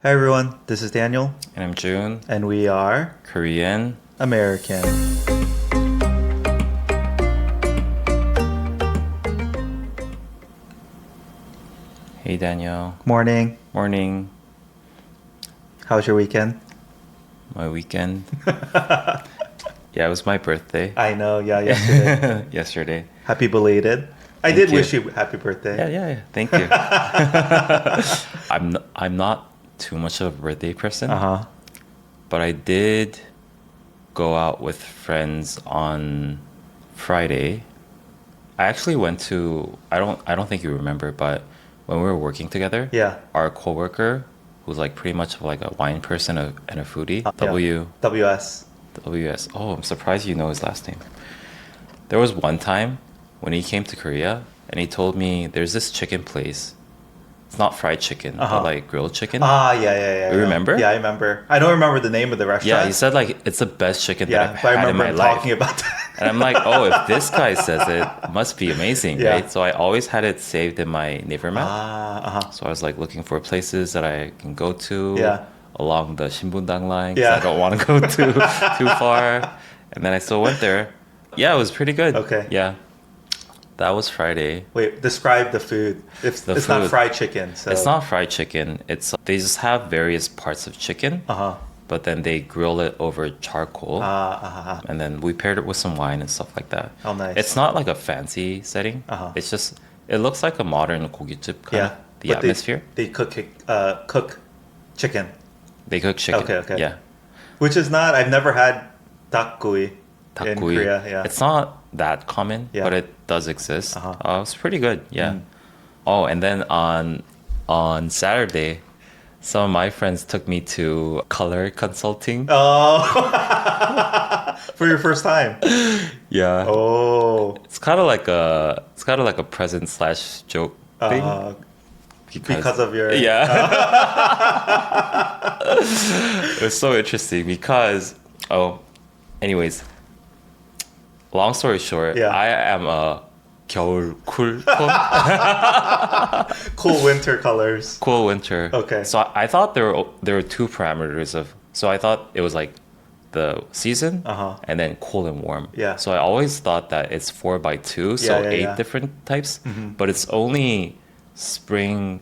Hi everyone, this is Daniel, And I'm Jun, and we are Korean. American. Hey Daniel. Morning. Morning. How was your weekend? My weekend. Yeah, it was my birthday. I know, yeah, yesterday. Yesterday. Happy belated. I Thank did you. wish you happy birthday. Yeah. Thank you. I'm not too much of a birthday person, Uh-huh. but I did go out with friends on Friday. I actually went to I don't think you remember, but when we were working together, Yeah. our coworker who's like pretty much like a wine person and a foodie, Yeah. WS. WS. Oh, I'm surprised you know his last name. There was one time when he came to Korea and he told me there's this chicken place. It's not fried chicken, Uh-huh. but like grilled chicken. Yeah. You remember? Yeah, I remember. I don't remember the name of the Yeah, restaurant. he said like it's the best chicken that Yeah, I've but I had in remember my him life. talking about that. And I'm like, oh, if this guy says it, must be amazing, Yeah. right? So I always had it saved in my neighbor map. Uh-huh. So I was like looking for places that I can go to Yeah. along the Shimbundang line 'cause Yeah. I don't want to go too far. And then I still went there. Yeah, it was pretty good. Okay. Yeah. That was Friday. Wait, describe the food. It's not food. fried chicken, so It's not fried chicken. It's they just have various parts of chicken, Uh-huh. but then they grill it over charcoal. Uh-huh. And then we paired it with some wine and stuff like that. Oh, nice. It's not like a fancy setting. Uh-huh. It's just it looks like a modern gogichip kind Yeah. of the But atmosphere. They cook chicken. They cook chicken. Okay. Yeah. Which is not, I've never had dakgui in Takgui. Korea. Yeah. It's not that common, Yeah. but it does exist. Uh-huh. It's pretty good. Yeah. Mm. Oh, and then on Saturday, some of my friends took me to color consulting. Oh, for your first time. Yeah. Oh, It's kind of like a present slash joke thing. because of your. Yeah. It was so interesting because anyways, long story short, Yeah. I am a 겨울 쿨톤, Cool winter colors. cool winter. Okay. So I thought there were two parameters of. So I thought it was like the season Uh-huh. and then cool and warm. Yeah. So I always thought that it's 4x2, so Yeah, 8 yeah. different types, Mm-hmm. but it's only spring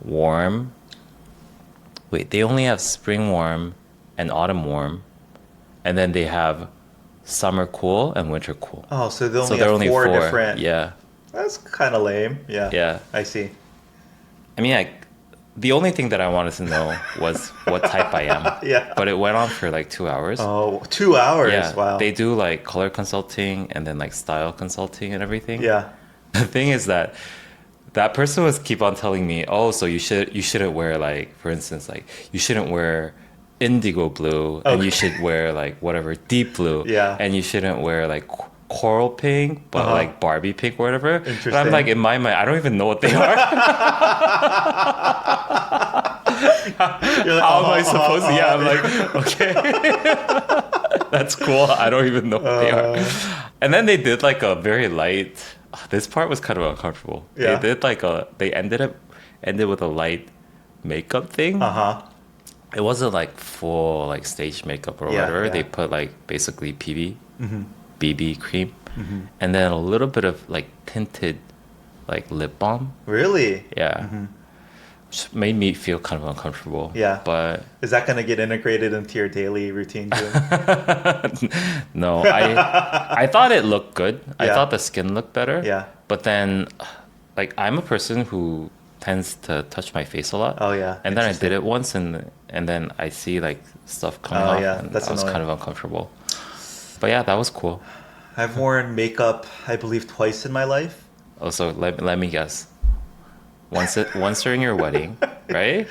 warm. Wait, they only have spring warm and autumn warm, and then they have summer cool and winter cool. Oh, so they only So there have are only four four. different. Yeah, That's kind of lame. Yeah. yeah. I see. I mean, the only thing that I wanted to know was what type I am. Yeah. But it went on for like 2 hours. Oh, 2 hours. Yeah, Wow. they do like color consulting and then like style consulting and everything. Yeah. The thing is that person was keep on telling me, oh, so you shouldn't wear like, for instance, like you shouldn't wear indigo blue and you Okay. should wear like whatever deep blue. Yeah. And you shouldn't wear like coral pink, but Uh-huh. like Barbie pink or whatever. And I'm Interesting. like, in my mind, I don't even know what they are. You're like, How am I supposed to? Yeah, I'm yeah. like, okay. That's cool. I don't even know what they are. And then they did like a very light. This part was kind of uncomfortable. Yeah. They did like they ended with a light makeup thing. Uh-huh. It wasn't like full like stage makeup or Yeah, whatever. yeah. They put like basically Mm-hmm. BB cream, and then a little bit of like tinted like lip balm. Really? Yeah. Which made me feel kind of uncomfortable. Yeah. But Is that going to get integrated into your daily routine too? no, I thought it looked good. I Yeah. thought the skin looked better. Yeah. But then, like, I'm a person who tends to touch my face a lot. Oh, yeah. And then I Interesting. did it once, and then I see like stuff coming Oh, off, yeah. and That's I was kind of annoying. uncomfortable. But yeah, that was cool. I've worn makeup, I believe, twice in my life. Also, let me guess. Once during your wedding, right?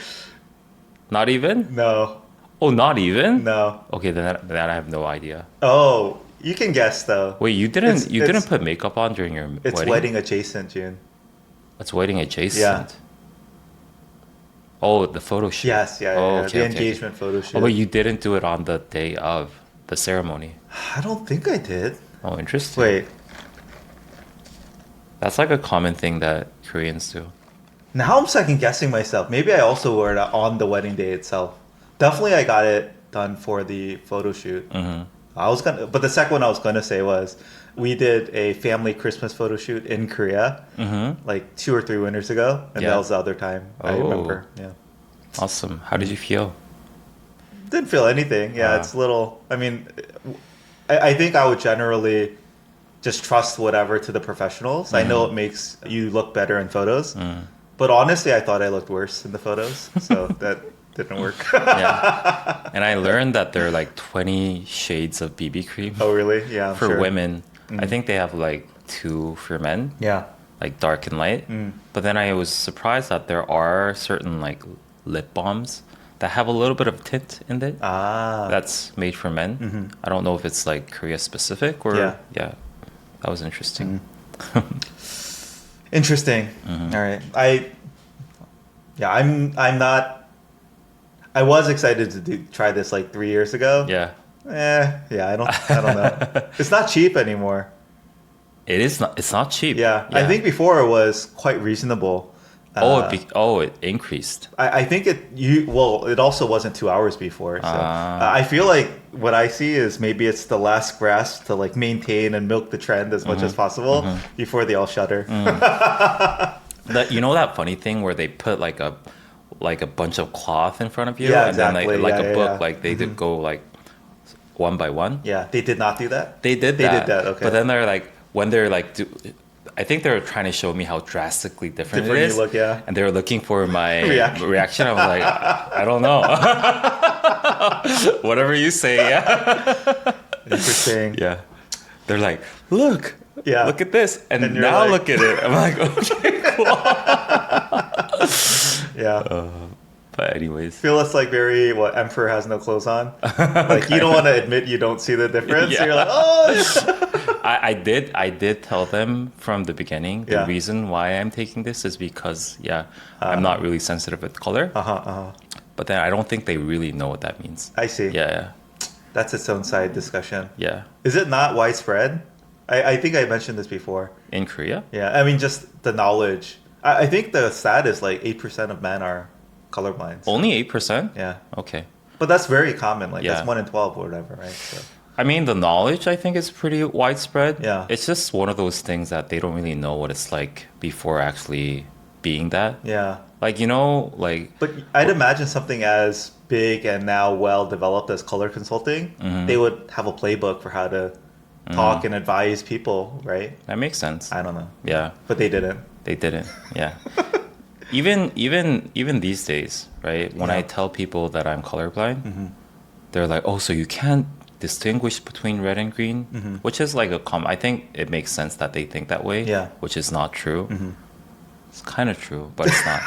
Not even? No, Oh, not even? no. Okay, then that I have no idea. Oh, you can guess though. Wait, you didn't It's- put makeup on during your It's wedding? wedding adjacent, June. It's wedding adjacent. Yeah. Oh, the photo shoot. Yes, yeah, Oh, yeah. okay, The okay, engagement photo shoot. Oh, but you didn't do it on the day of the ceremony. I don't think I did. Oh, interesting. Wait, That's like a common thing that Koreans do. Now I'm second guessing myself. Maybe I also wore it on the wedding day itself. Definitely, I got it done for the photo shoot. But the second one I was gonna say was we did a family Christmas photo shoot in Korea, like 2 or 3 winters ago, and Yeah. that was the other time I Oh. remember. Yeah, Awesome. How did you feel? didn't feel anything. Yeah, it's a little. I mean, I think I would generally just trust whatever to the professionals. I know it makes you look better in photos, but honestly, I thought I looked worse in the photos, so that didn't work. Yeah. And I learned that there are like 20 shades of BB cream Oh, really? Yeah, I'm for sure. women. I think they have like 2 for men, Yeah. like dark and light. But then I was surprised that there are certain like lip balms that have a little bit of tint in it. Ah. That's made for men. I don't know if it's like Korea specific or Yeah. That was interesting. Interesting. All right. I'm not. I was excited to try this like 3 years ago. Yeah. I don't know. It's not cheap anymore. It is not. It's not cheap. Yeah. I think before it was quite reasonable. It increased. I think it also wasn't 2 hours before. So I feel like what I see is maybe it's the last grasp to like maintain and milk the trend as much as possible before they all shutter. You know that funny thing where they put like a bunch of cloth in front of you, Yeah, and exactly. then like Yeah, a book, yeah. like they did go like one by one. Yeah, they did not do that. They did They that. did that, okay. But then they're like when they're like, I think they were trying to show me how drastically different Different it you is. look, yeah. And they were looking for my Reaction. I was like, I don't know. Whatever you say, yeah. Interesting. Yeah. They're like, look. Yeah. Look at this. And And you're now like- look at it. I'm like, okay, cool. Yeah. But anyways. Feel it's like very emperor has no clothes on. Like you don't want to admit you don't see the difference. Yeah. You're like, oh. I did tell them from the beginning the Yeah. reason why I'm taking this is because I'm not really sensitive with color. But then I don't think they really know what that means. I see. Yeah. That's its own side discussion. Yeah. Is it not widespread? I think I mentioned this before. In Korea? Yeah, I mean just the knowledge. I think the stat is like 8% of men are colorblind. So, Only 8%? yeah, Okay. but that's very common. Like Yeah. that's 1 in 12 or whatever, right? So I mean, the knowledge I think is pretty widespread. Yeah. It's just one of those things that they don't really know what it's like before actually being that. yeah, Like, like but I'd imagine something as big and now well developed as color consulting, they would have a playbook for how to talk and advise people, right? that makes sense. I don't know, Yeah. but they didn't. They didn't. Yeah. even these days, right? When I Yeah. tell people that I'm colorblind, they're like, "Oh, so you can't distinguish between red and green?" Which is like I think it makes sense that they think that way. Yeah. Which is not true. It's kind of true, but it's not.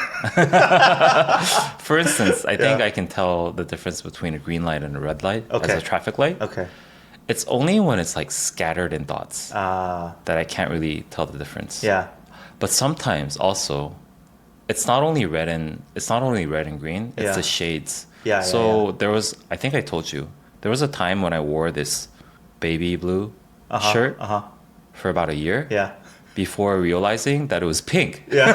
For instance, I think Yeah. I can tell the difference between a green light and a red light Okay. as a traffic light. Okay. It's only when it's like scattered in dots Ah, that I can't really tell the difference. yeah. But sometimes also, it's not only red and green. It's Yeah. the shades. Yeah, So there was, I think I told you, there was a time when I wore this baby blue shirt for about a year Yeah. before realizing that it was pink. Yeah.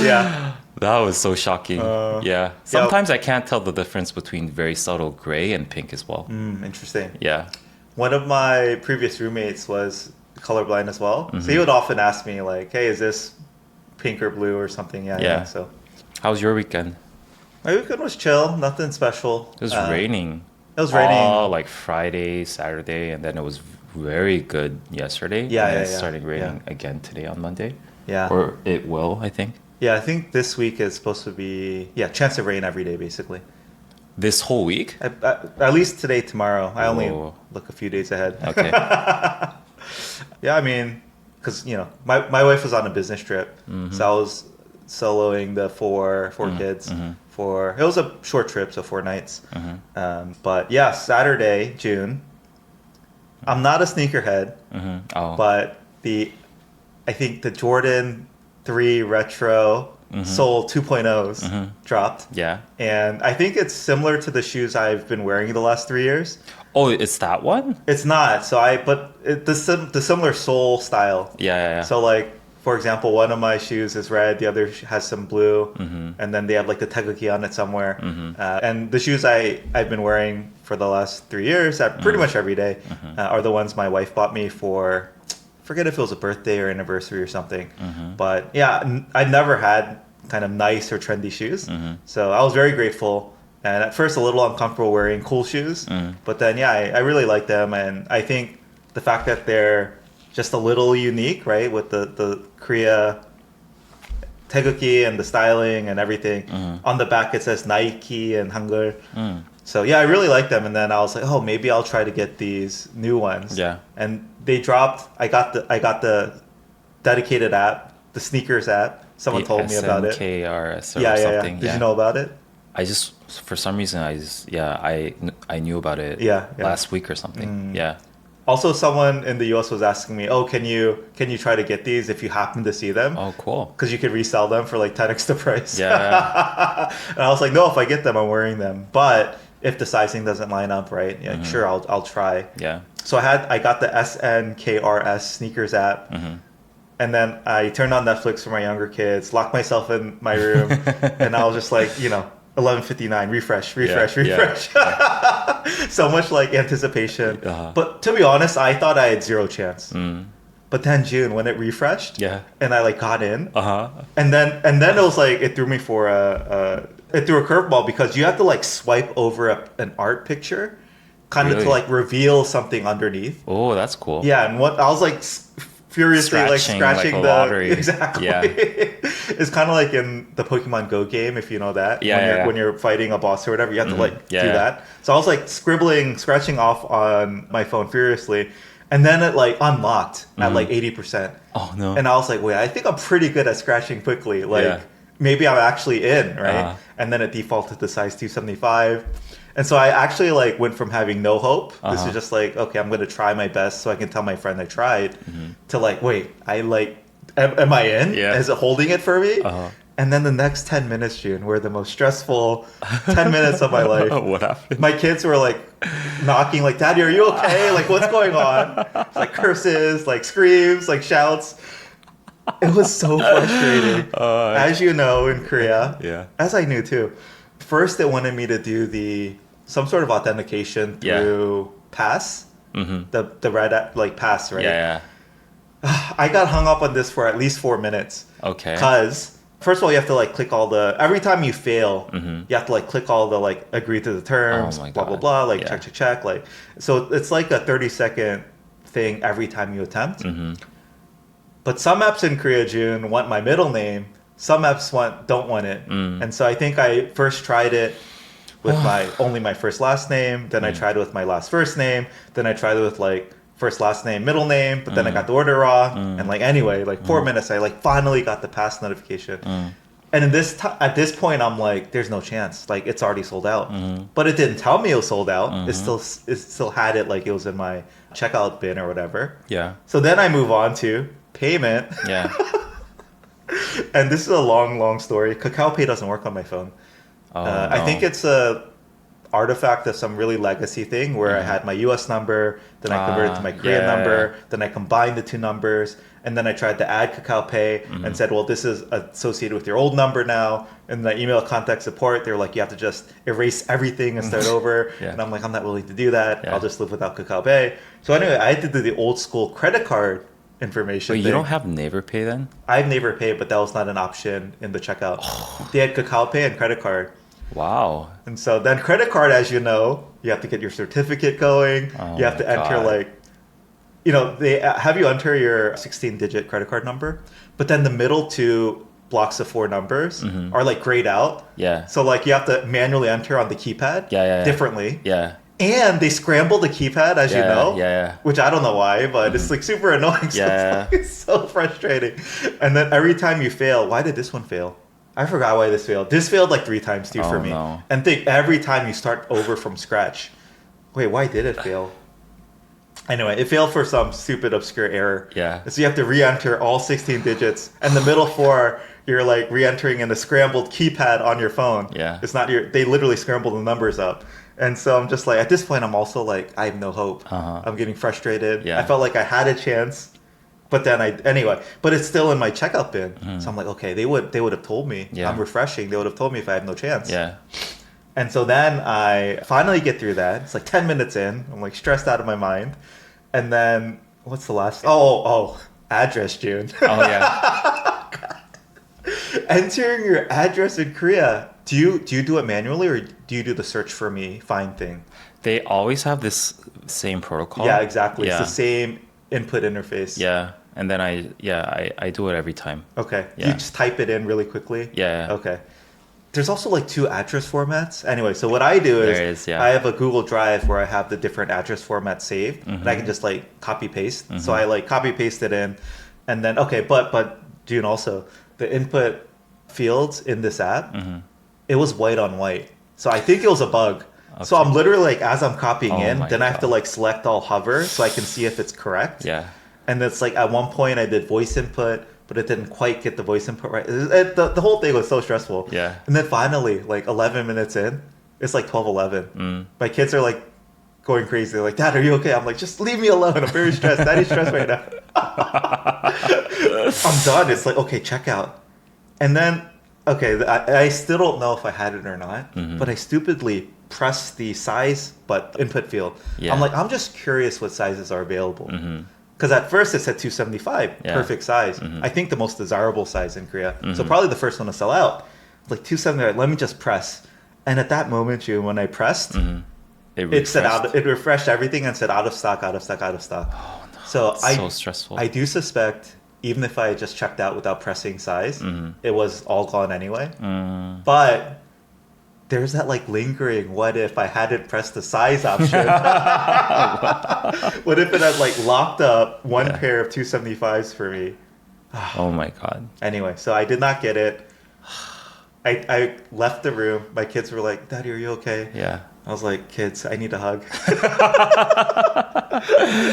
Yeah. That was so shocking. Yeah. Sometimes I can't tell the difference between very subtle gray and pink as well. Interesting. Yeah. One of my previous roommates was colorblind as well. So he would often ask me like, "Hey, is this pink or blue or something?" Yeah. Yeah. So How was your weekend? my weekend was chill. Nothing special. It was raining. It was raining. All like Friday, Saturday, and then it was very good yesterday. Yeah, and yeah, it's yeah. starting raining again today on Monday. Yeah. Or it will, I think. Yeah, I think this week is supposed to be chance of rain every day basically. This whole week? At least today, tomorrow. I only Whoa. look a few days ahead. Okay. Yeah, I mean, because my wife was on a business trip, so I was soloing the four kids for it was a short trip, so 4 nights. But yeah, Saturday, June. I'm not a sneakerhead, Oh. but I think the Jordan 3 Retro Soul 2.0s dropped. Yeah. And I think it's similar to the shoes I've been wearing the last 3 years. Oh, it's that one? It's not. So the similar sole style. Yeah, yeah, yeah. So like for example, one of my shoes is red, the other has some blue, and then they have like the teguki on it somewhere. And the shoes I've been wearing for the last 3 years, pretty much every day, are the ones my wife bought me for, forget if it was a birthday or anniversary or something. But yeah, I never had kind of nice or trendy shoes. So I was very grateful. And at first a little uncomfortable wearing cool shoes. But then, yeah, I really like them. And I think the fact that they're just a little unique, right? With the Korea teguki and the styling and everything. On the back it says Nike and Hangul. So yeah, I really like them. And then I was like, oh, maybe I'll try to get these new ones. Yeah. And they dropped. I got the dedicated app, the sneakers app. Someone told me about it. SNKRS or Yeah. something. Did you know about it? I just, for some reason, I knew about it Yeah. last week or something. Yeah. Also, someone in the US was asking me, oh, can you try to get these if you happen to see them? Oh, cool. Because you could resell them for like 10x the price. Yeah. And I was like, no, if I get them, I'm wearing them. But if the sizing doesn't line up right, yeah, sure, I'll try. Yeah. So I got the SNKRS sneakers app. And then I turned on Netflix for my younger kids, locked myself in my room, and I was just like, 11:59, refresh. Yeah. So much like anticipation. But to be honest, I thought I had zero chance. But then June, when it refreshed, and I like got in, and then it was like it threw me for it threw a curveball because you have to like swipe over an art picture, kind of to like reveal something underneath. Oh, that's cool. Yeah, and what I was like furiously scratching like the lottery. Exactly. Yeah. It's kind of like in the Pokemon Go game, if you know that. When you're fighting a boss or whatever, you have to do that. So I was like scratching off on my phone furiously, and then it like unlocked at like 80%. Oh no. And I was like, wait, I think I'm pretty good at scratching quickly. Like maybe I'm actually in, right? And then it defaulted to size 275. And so I actually like went from having no hope. This is just like, okay, I'm going to try my best so I can tell my friend I tried, to like, wait, am I in? Yeah. Is it holding it for me? And then the next 10 minutes, June, were the most stressful 10 minutes of my life. What happened? My kids were like knocking, like, Daddy, are you okay? Like, what's going on? Like curses, like screams, like shouts. It was so frustrating. As you know, in Korea, as I knew too, first they wanted me to do some sort of authentication through pass, the red like pass, right? Yeah. I got hung up on this for at least 4 minutes. Okay. Because first of all, you have to like click every time you fail, you have to like click all the like agree to the terms, blah, blah, blah, like check. Like, so it's like a 30-second thing every time you attempt. But some apps in Korea, June, want my middle name. Some apps don't want it. And so I think I first tried it with only my first last name. Then I tried it with my last first name. Then I tried it with like first last name, middle name. But then I got the order wrong. And like anyway, like 4 minutes, I like finally got the pass notification. And at this point, I'm like, there's no chance. Like it's already sold out. But it didn't tell me it was sold out. It still had it like it was in my checkout bin or whatever. Yeah. So then I move on to payment. Yeah. And this is a long story. Kakao Pay doesn't work on my phone. I think it's a artifact of some really legacy thing where I had my US number, then I converted to my Korean number, then I combined the two numbers, and then I tried to add Kakao Pay and said, well, this is associated with your old number now. And then I emailed contact support. They were like, you have to just erase everything and start over. And I'm like, I'm not willing to do that. I'll just live without Kakao Pay. So anyway, I had to do the old school credit card information. Wait, you don't have Naver Pay then? I have Naver Pay, but that was not an option in the checkout. They had Kakao Pay and credit card. Wow. And so then credit card, as you know, you have to get your certificate going. You have to enter they have you enter your 16-digit credit card number, but then the middle two blocks of 4 numbers are like grayed out. Yeah. So like you have to manually enter on the keypad differently. Yeah. And they scramble the keypad, as you know. Yeah. Which I don't know why, but it's like super annoying. So it's so frustrating. And then every time you fail, why did this one fail? I forgot why this failed. This failed like 3 times too for me. No. And think every time you start over from scratch. Wait, why did it fail? Anyway, it failed for some stupid obscure error. Yeah. So you have to re-enter all 16 digits, and the middle 4 you're like re-entering in a scrambled keypad on your phone. Yeah. It's not they literally scramble the numbers up. And so I'm just like, at this point, I'm also like, I have no hope. I'm getting frustrated. Yeah. I felt like I had a chance, but then but it's still in my checkout bin. So I'm like, okay, they would have told me. Yeah. I'm refreshing. They would have told me if I have no chance. Yeah. And so then I finally get through that. It's like 10 minutes in. I'm like stressed out of my mind. And then what's the last? Oh, address, June. Oh yeah. Entering your address in Korea. Do you do it manually or do you do the search for me find thing? They always have this same protocol. Yeah, exactly. Yeah. It's the same input interface. Yeah. And then I do it every time. Okay. Yeah. You just type it in really quickly? Yeah. Okay. There's also like 2 address formats. Anyway, so what I do is, yeah. I have a Google Drive where I have the different address formats saved, and I can just like copy paste. So I like copy paste it in, and then but June, also the input fields in this app, it was white on white. So I think it was a bug. Okay. So I'm literally like, as I'm copying then I have to like select all hover so I can see if it's correct. Yeah. And it's like at one point I did voice input, but it didn't quite get the voice input right. The whole thing was so stressful. Yeah. And then finally, like 11 minutes in, it's like 12:11. My kids are like going crazy. They're like, Dad, are you okay? I'm like, just leave me alone. I'm very stressed. Daddy's stressed right now. I'm done. It's like, okay, check out. And then, okay, I still don't know if I had it or not, but I stupidly pressed the size input field. Yeah. I'm like, I'm just curious what sizes are available. Because at first it said 275, perfect size. I think the most desirable size in Korea. So probably the first one to sell out. Like 275, let me just press. And at that moment, when I pressed, it said it refreshed everything and said out of stock, out of stock, out of stock. Oh, no. So so stressful. I do suspect, even if I just checked out without pressing size, it was all gone anyway. But there's that like lingering, what if I hadn't pressed the size option? What if it had like locked up one pair of 275s for me? Oh my God. Anyway, so I did not get it. I left the room. My kids were like, Daddy, are you okay? Yeah. I was like, kids, I need a hug.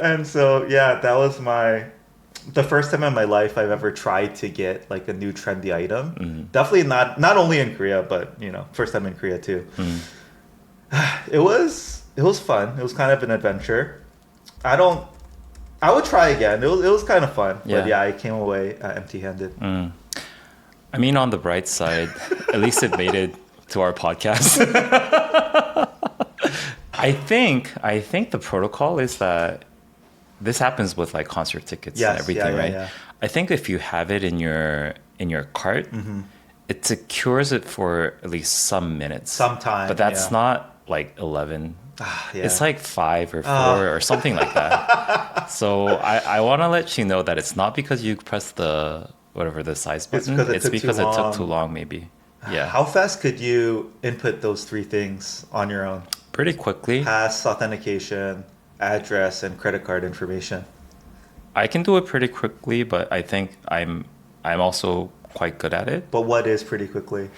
And so, that was the first time in my life I've ever tried to get like a new trendy item. Definitely not only in Korea, but first time in Korea too. It was fun. It was kind of an adventure. I would try again. It was kind of fun. Yeah. But I came away empty-handed. I mean, on the bright side, at least it made it to our podcast. I think the protocol is that this happens with like concert tickets and everything, right? Yeah. I think if you have it in your cart, it secures it for at least some minutes. Some time. But that's not like 11. Yeah. It's like 5 or 4 or something like that. So I want to let you know that it's not because you pressed the size button. It's because it took too long, maybe. Yeah. How fast could you input those 3 things on your own? Pretty quickly. Pass, authentication, address, and credit card information. I can do it pretty quickly, but I think I'm also quite good at it. But what is pretty quickly?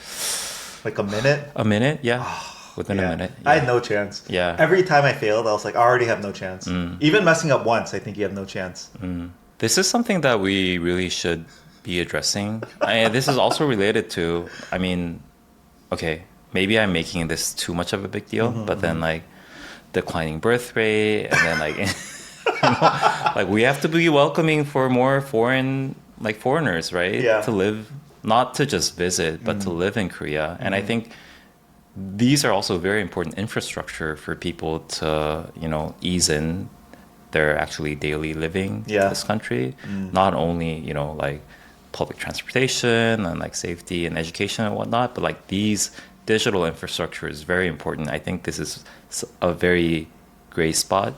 Like a minute? A minute, yeah. Within a minute. Yeah. I had no chance. Yeah. Every time I failed, I was like, I already have no chance. Even messing up once, I think you have no chance. This is something that we really should be addressing. This is also related to, okay, maybe I'm making this too much of a big deal, but then like declining birth rate, and then like, like we have to be welcoming for more foreigners, right? Yeah. To live, not to just visit, but to live in Korea. And I think these are also very important infrastructure for people to, ease in their actually daily living in this country. Not only, like public transportation and like safety and education and whatnot, but like these digital infrastructure is very important. I think this is a very gray spot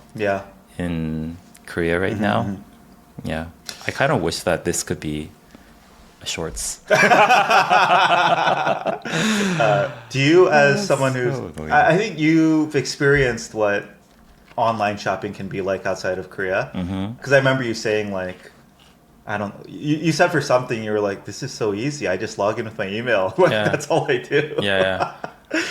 in Korea right now. Yeah. I kind of wish that this could be a shorts. Do you, as someone who's... I think you've experienced what online shopping can be like outside of Korea. Because I remember you saying like, you said for something, you were like, this is so easy. I just log in with my email. That's all I do.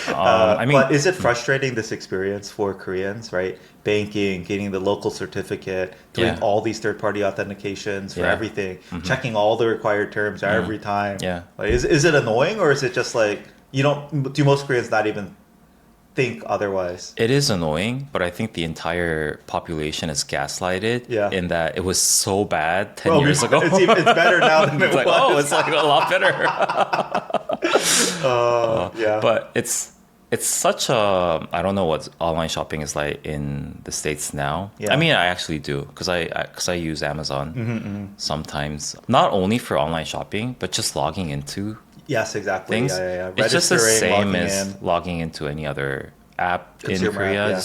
But is it frustrating, this experience for Koreans, right? Banking, getting the local certificate, doing all these third-party authentications for everything, checking all the required terms every time. Like, is it annoying, or is it just like, do most Koreans not even think otherwise. It is annoying, but I think the entire population is gaslighted Yeah. in that it was so bad 10 Well, years ago. it's better now than it It's like, was. oh, it's like a lot better. Yeah. But it's such a, I don't know what online shopping is like in the States now. Yeah. I mean, I actually do because I use Amazon sometimes, not only for online shopping, but just logging into Yes, exactly. things. Yeah. It's just the Registering, same logging as in. logging into any other app Consumer in Korea. app, yeah.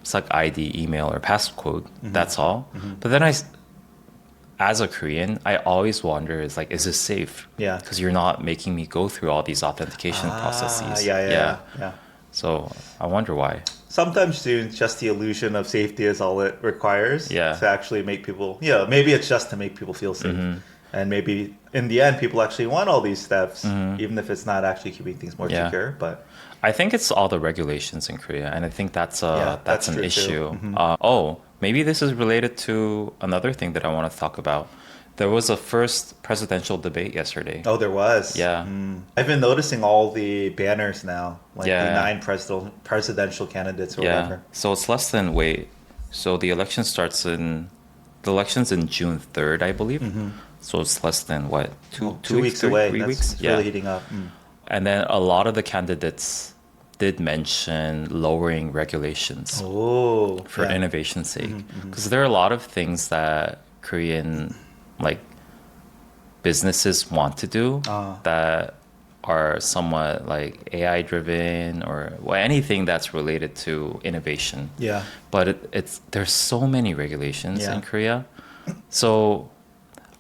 It's like ID, email, or passcode. That's all. But then as a Korean, I always wonder is like, is this safe? Yeah. Because you're not making me go through all these authentication processes. Yeah. So I wonder why. Sometimes too, just the illusion of safety is all it requires Yeah. to actually make people, maybe it's just to make people feel safe. And maybe in the end, people actually want all these steps, even if it's not actually keeping things more Yeah. secure. But I think it's all the regulations in Korea, and I think that's that's an true, too. issue. Maybe this is related to another thing that I want to talk about. There was a first presidential debate yesterday. oh, there was. Yeah. I've been noticing all the banners now, like Yeah. the 9 presidential candidates or Yeah. whatever. So it's less than So the election's in June 3rd, I believe. So it's less than what? Two weeks three- away. 3 That's weeks? it's really heating up. And then a lot of the candidates did mention lowering regulations Oh, for yeah. innovation's sake. Because there are a lot of things that Korean like businesses want to do that are somewhat like AI driven or anything that's related to innovation. Yeah. But there's so many regulations Yeah. in Korea. So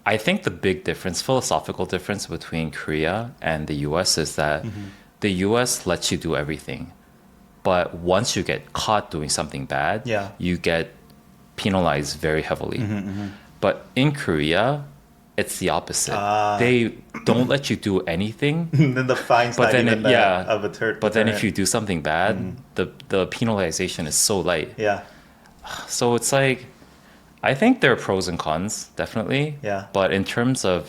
I think the big difference, philosophical difference between Korea and the US is that the US lets you do everything. But once you get caught doing something bad, Yeah. you get penalized very heavily. But in Korea, it's the opposite. They don't let you do anything. Then the fine's But not then even of a turd. But then if you do something bad, the penalization is so light. Yeah. So it's like, I think there are pros and cons, definitely. Yeah. But in terms of,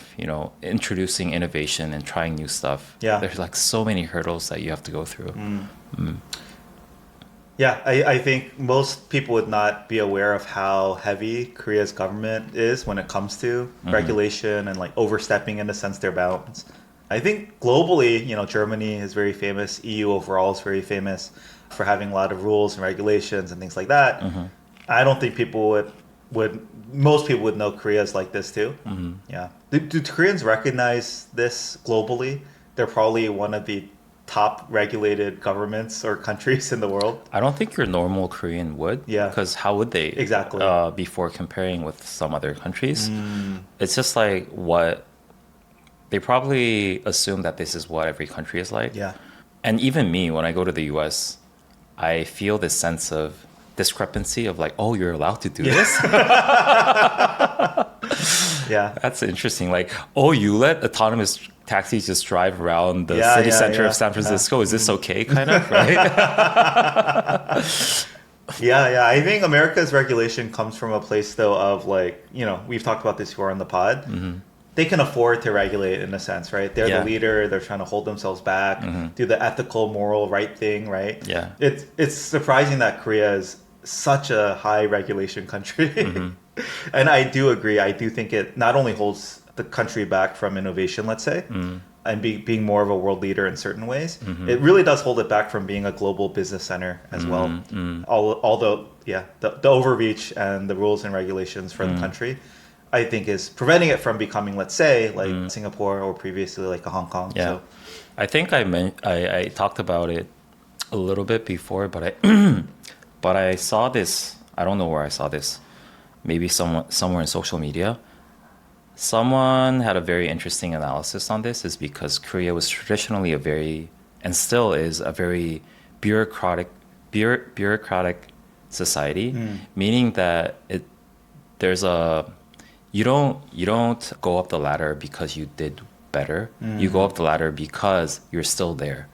introducing innovation and trying new stuff, Yeah. there's like so many hurdles that you have to go through. Yeah, I think most people would not be aware of how heavy Korea's government is when it comes to regulation and like overstepping in a sense their bounds. I think globally, Germany is very famous. EU overall is very famous for having a lot of rules and regulations and things like that. I don't think people most people would know Korea is like this too. Yeah. Do Koreans recognize this globally? They're probably one of the top regulated governments or countries in the world. I don't think your normal Korean would. Yeah. Because how would they? Exactly. Before comparing with some other countries. It's just like they probably assume that this is what every country is like. Yeah. And even me, when I go to the US, I feel this sense of discrepancy of like, oh, you're allowed to do this? Yeah. That's interesting. Like, oh, you let autonomous taxis just drive around the Yeah, city yeah, center yeah. of San Francisco. Is this okay, kind of, right? Yeah. I think America's regulation comes from a place though of like, we've talked about this before on the pod. They can afford to regulate in a sense, right? They're Yeah. the leader. They're trying to hold themselves back, do the ethical, moral, right thing, right? Yeah. It's surprising that Korea is such a high regulation country. And I do agree. I do think it not only holds the country back from innovation, let's say, and being more of a world leader in certain ways, it really does hold it back from being a global business center as well. Although, the overreach and the rules and regulations for the country, I think is preventing it from becoming, let's say, like Singapore or previously like a Hong Kong. Yeah. So, I think I talked about it a little bit before, but I saw this. I don't know where I saw this. Maybe somewhere in social media. Someone had a very interesting analysis on this. Is because Korea was traditionally and still is a very bureaucratic society, meaning that you don't go up the ladder because you did better. You go up the ladder because you're still there.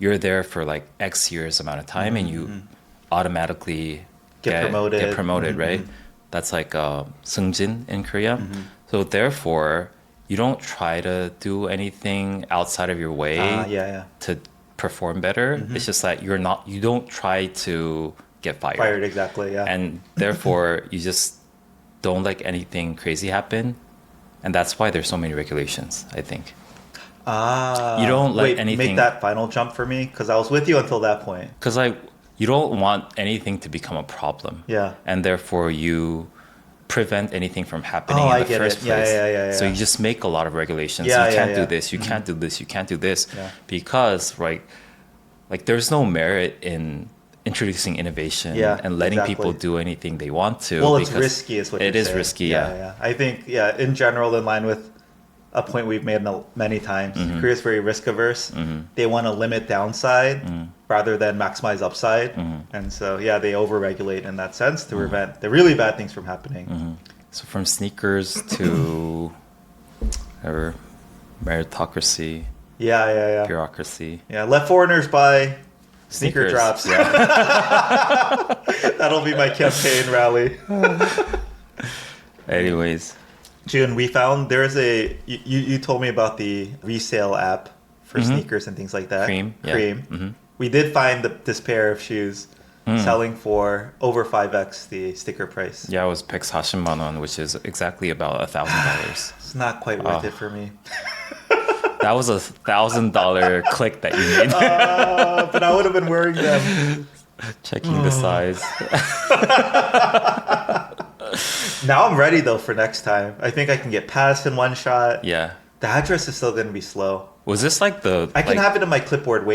You're there for like X years amount of time, and you automatically get promoted, right? That's like seungjin in Korea. So therefore, you don't try to do anything outside of your way Yeah. to perform better. It's just that you don't try to get fired. Fired, exactly, yeah. And therefore, you just don't let anything crazy happen. And that's why there's so many regulations, I think. You don't let anything... Make that final jump for me, because I was with you until that point. Because like, you don't want anything to become a problem. Yeah. And therefore, you prevent anything from happening Oh, in I the get first it. place. Yeah. So you just make a lot of regulations. Yeah, you can't yeah. do this, you can't do this, you can't do this. Yeah. Because, right, like there's no merit in introducing innovation and letting people do anything they want to. Well, it's risky is what you're saying. It is risky, yeah. I think, in general, in line with a point we've made many times, Korea's very risk averse. They want to limit downside rather than maximize upside. And so, they overregulate in that sense to prevent the really bad things from happening. So from sneakers to meritocracy, bureaucracy. Yeah, let foreigners buy sneaker drops. Yeah. That'll be my campaign rally. Anyways. Jun, we found there's you told me about the resale app for sneakers and things like that. Cream. We did find this pair of shoes selling for over 5x the sticker price. Yeah, it was 140만 원, which is exactly about $1,000. It's not quite worth it for me. That was $1,000 click that you made. But I would have been wearing them. Checking the size. Now I'm ready though for next time. I think I can get past in one shot. Yeah. The address is still going to be slow. Was this like the... I can have it in my clipboard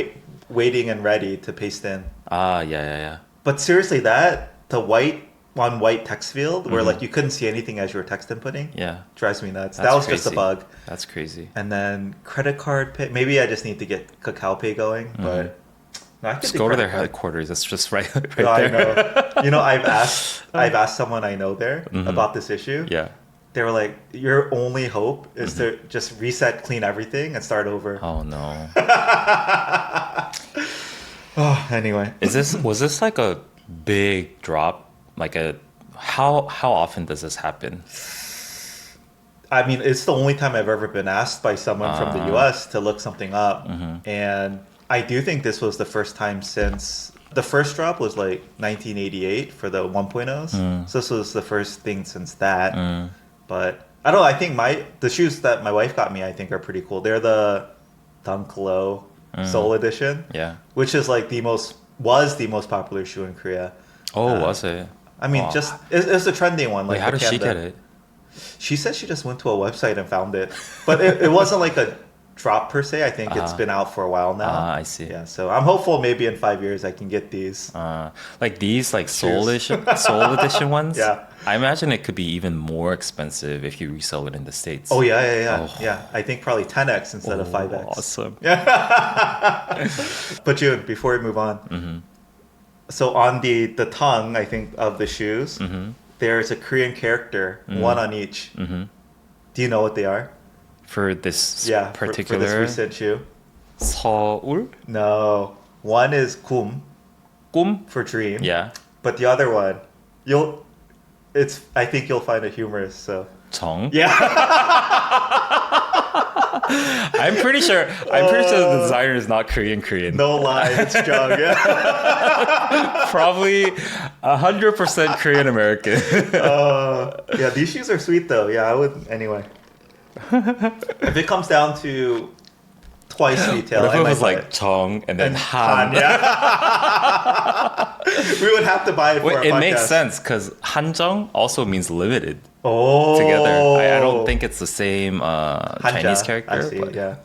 waiting and ready to paste in. Yeah. But seriously, the white on white text field where like you couldn't see anything as you were text inputting. Yeah. Drives me nuts. That's that was crazy. just a bug. That's crazy. And then credit card pay. Maybe I just need to get Kakao Pay going, but no, I could just go to their headquarters. It's just right there. I know. I've asked someone I know there about this issue. Yeah. They were like, your only hope is to just reset, clean everything, and start over. Oh no. Anyway. Was this like a big drop? Like how often does this happen? I mean, it's the only time I've ever been asked by someone from the US to look something up. And I do think this was the first time since the first drop was like 1988 for the 1.0s. So this was the first thing since that. But I don't know. I think the shoes that my wife got me, I think are pretty cool. They're the Dunk Low Soul Edition. Yeah. Which is like the most popular shoe in Korea. Oh, was it? I mean, it's a trending one. Like, how did she get it? She said she just went to a website and found it. But it wasn't like a drop per se. I think it's been out for a while now. I see. Yeah, so I'm hopeful maybe in 5 years I can get these. Like these Soul Edition ones? Yeah. I imagine it could be even more expensive if you resell it in the States. Oh, yeah. Yeah, I think probably 10x instead of 5x. Awesome. Yeah. But Jun, before we move on. So on the tongue, I think, of the shoes, there's a Korean character, one on each. Do you know what they are? For this particular... for this recent shoe? 서울? No. One is kum. 꿈? For dream. Yeah. But the other one, I think you'll find it humorous, so... 정? Yeah. I'm pretty sure the designer is not Korean. No lie, it's Jung. Yeah. Probably 100% Korean American. Yeah, these shoes are sweet though. Yeah, I would anyway. If it comes down to twice retail, what if I it might was buy like it. 정 and then Han? Yeah. We would have to buy it for our it podcast. makes sense because 한정 also means limited. Oh. Together. I don't think it's the same Chinese character. I see, but... yeah.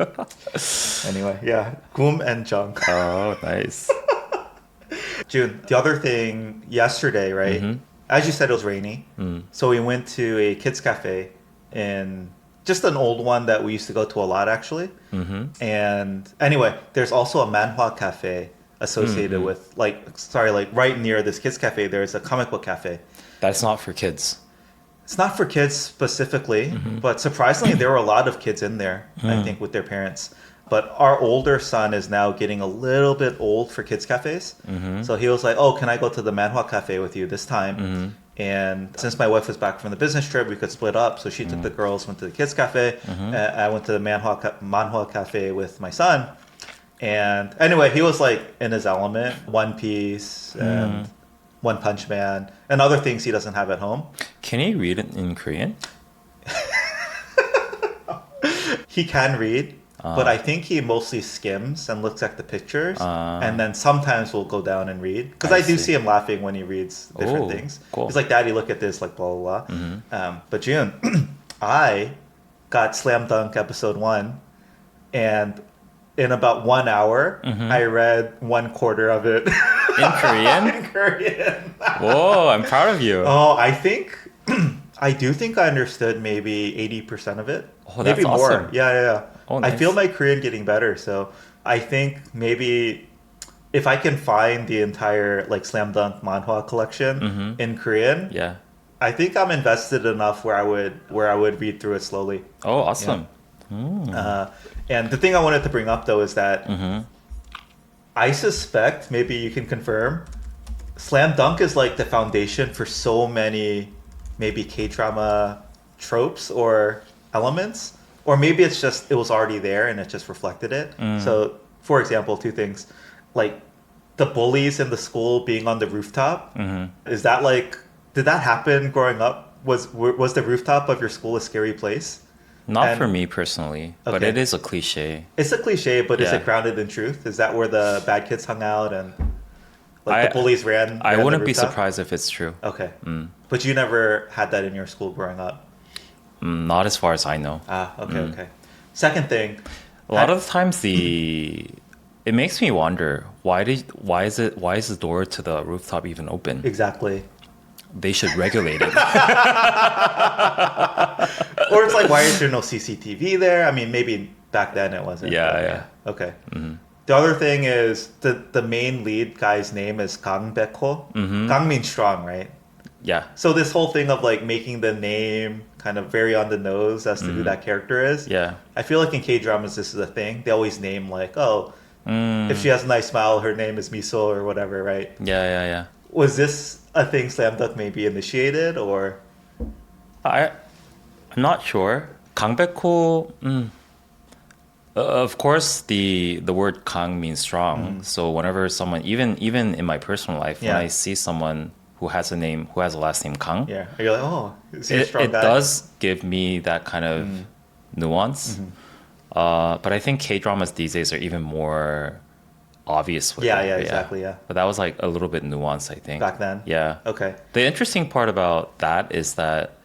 Anyway, yeah. Gum and Jung. Oh, nice. Jun, the other thing yesterday, right? As you said, it was rainy. So we went to a kids cafe in just an old one that we used to go to a lot, actually. And anyway, there's also a manhwa cafe associated with, right near this kids cafe, there's a comic book cafe. That's not for kids. It's not for kids specifically, but surprisingly, there were a lot of kids in there, I think, with their parents. But our older son is now getting a little bit old for kids cafes. So he was like, oh, can I go to the manhwa cafe with you this time? And since my wife was back from the business trip, we could split up. So she took the girls, went to the kids cafe. I went to the manhwa cafe with my son. And anyway, he was like in his element, One Piece and One Punch Man and other things he doesn't have at home. Can he read it in Korean? He can read, but I think he mostly skims and looks at the pictures, and then sometimes we'll go down and read. Because I do see him laughing when he reads different things. Cool. He's like, "Daddy, look at this," like blah blah blah. But June, I got Slam Dunk episode 1, and in about 1 hour, I read 1/4 of it In Korean? in Korean. Whoa, I'm proud of you. Oh, I think I do think I understood maybe 80% of it. Oh, that's maybe more. awesome. Yeah. Oh, I nice. feel my Korean getting better, so I think maybe if I can find the entire like Slam Dunk manhwa collection in Korean, Yeah. I think I'm invested enough where I would read through it slowly. Oh, awesome. And the thing I wanted to bring up though is that I suspect, maybe you can confirm, Slam Dunk is like the foundation for so many maybe K-drama tropes or elements, or maybe it's just it was already there and it just reflected it. So for example, 2 things, like the bullies in the school being on the rooftop. Is that like, did that happen growing up? Was the rooftop of your school a scary place? Not And- for me personally, but Okay. it is a cliche. It's a cliche, but is Yeah. it grounded in truth? Is that where the bad kids hung out and like I- the bullies ran? I ran the wouldn't be rooftop? surprised if it's true. Okay, but you never had that in your school growing up. Not as far as I know. Okay. Second thing, A lot of the times it makes me wonder why is the door to the rooftop even open? exactly. They should regulate it. Or it's like, why is there no CCTV there? I mean, maybe back then it wasn't. Yeah, but yeah. Okay. The other thing is the main lead guy's name is Kang Baek-ho. Kang means strong, right? Yeah. So this whole thing of like making the name kind of very on the nose as to who that character is. Yeah. I feel like in K-dramas this is a thing. They always name like, oh, if she has a nice smile, her name is Miso or whatever, right? Yeah. Was this a thing Slam Dunk maybe initiated or? I'm not sure. Kang Baek-ho, of course, the word Kang means strong. So whenever someone, even in my personal life, when Yeah. I see someone who has a last name Kang, Yeah. You're like, oh, is he a it strong guy? does give me that kind of nuance. But I think K-dramas these days are even more obvious with Yeah, it. yeah, exactly, yeah. But that was like a little bit nuanced, I think. Back then? Yeah. Okay. The interesting part about that is that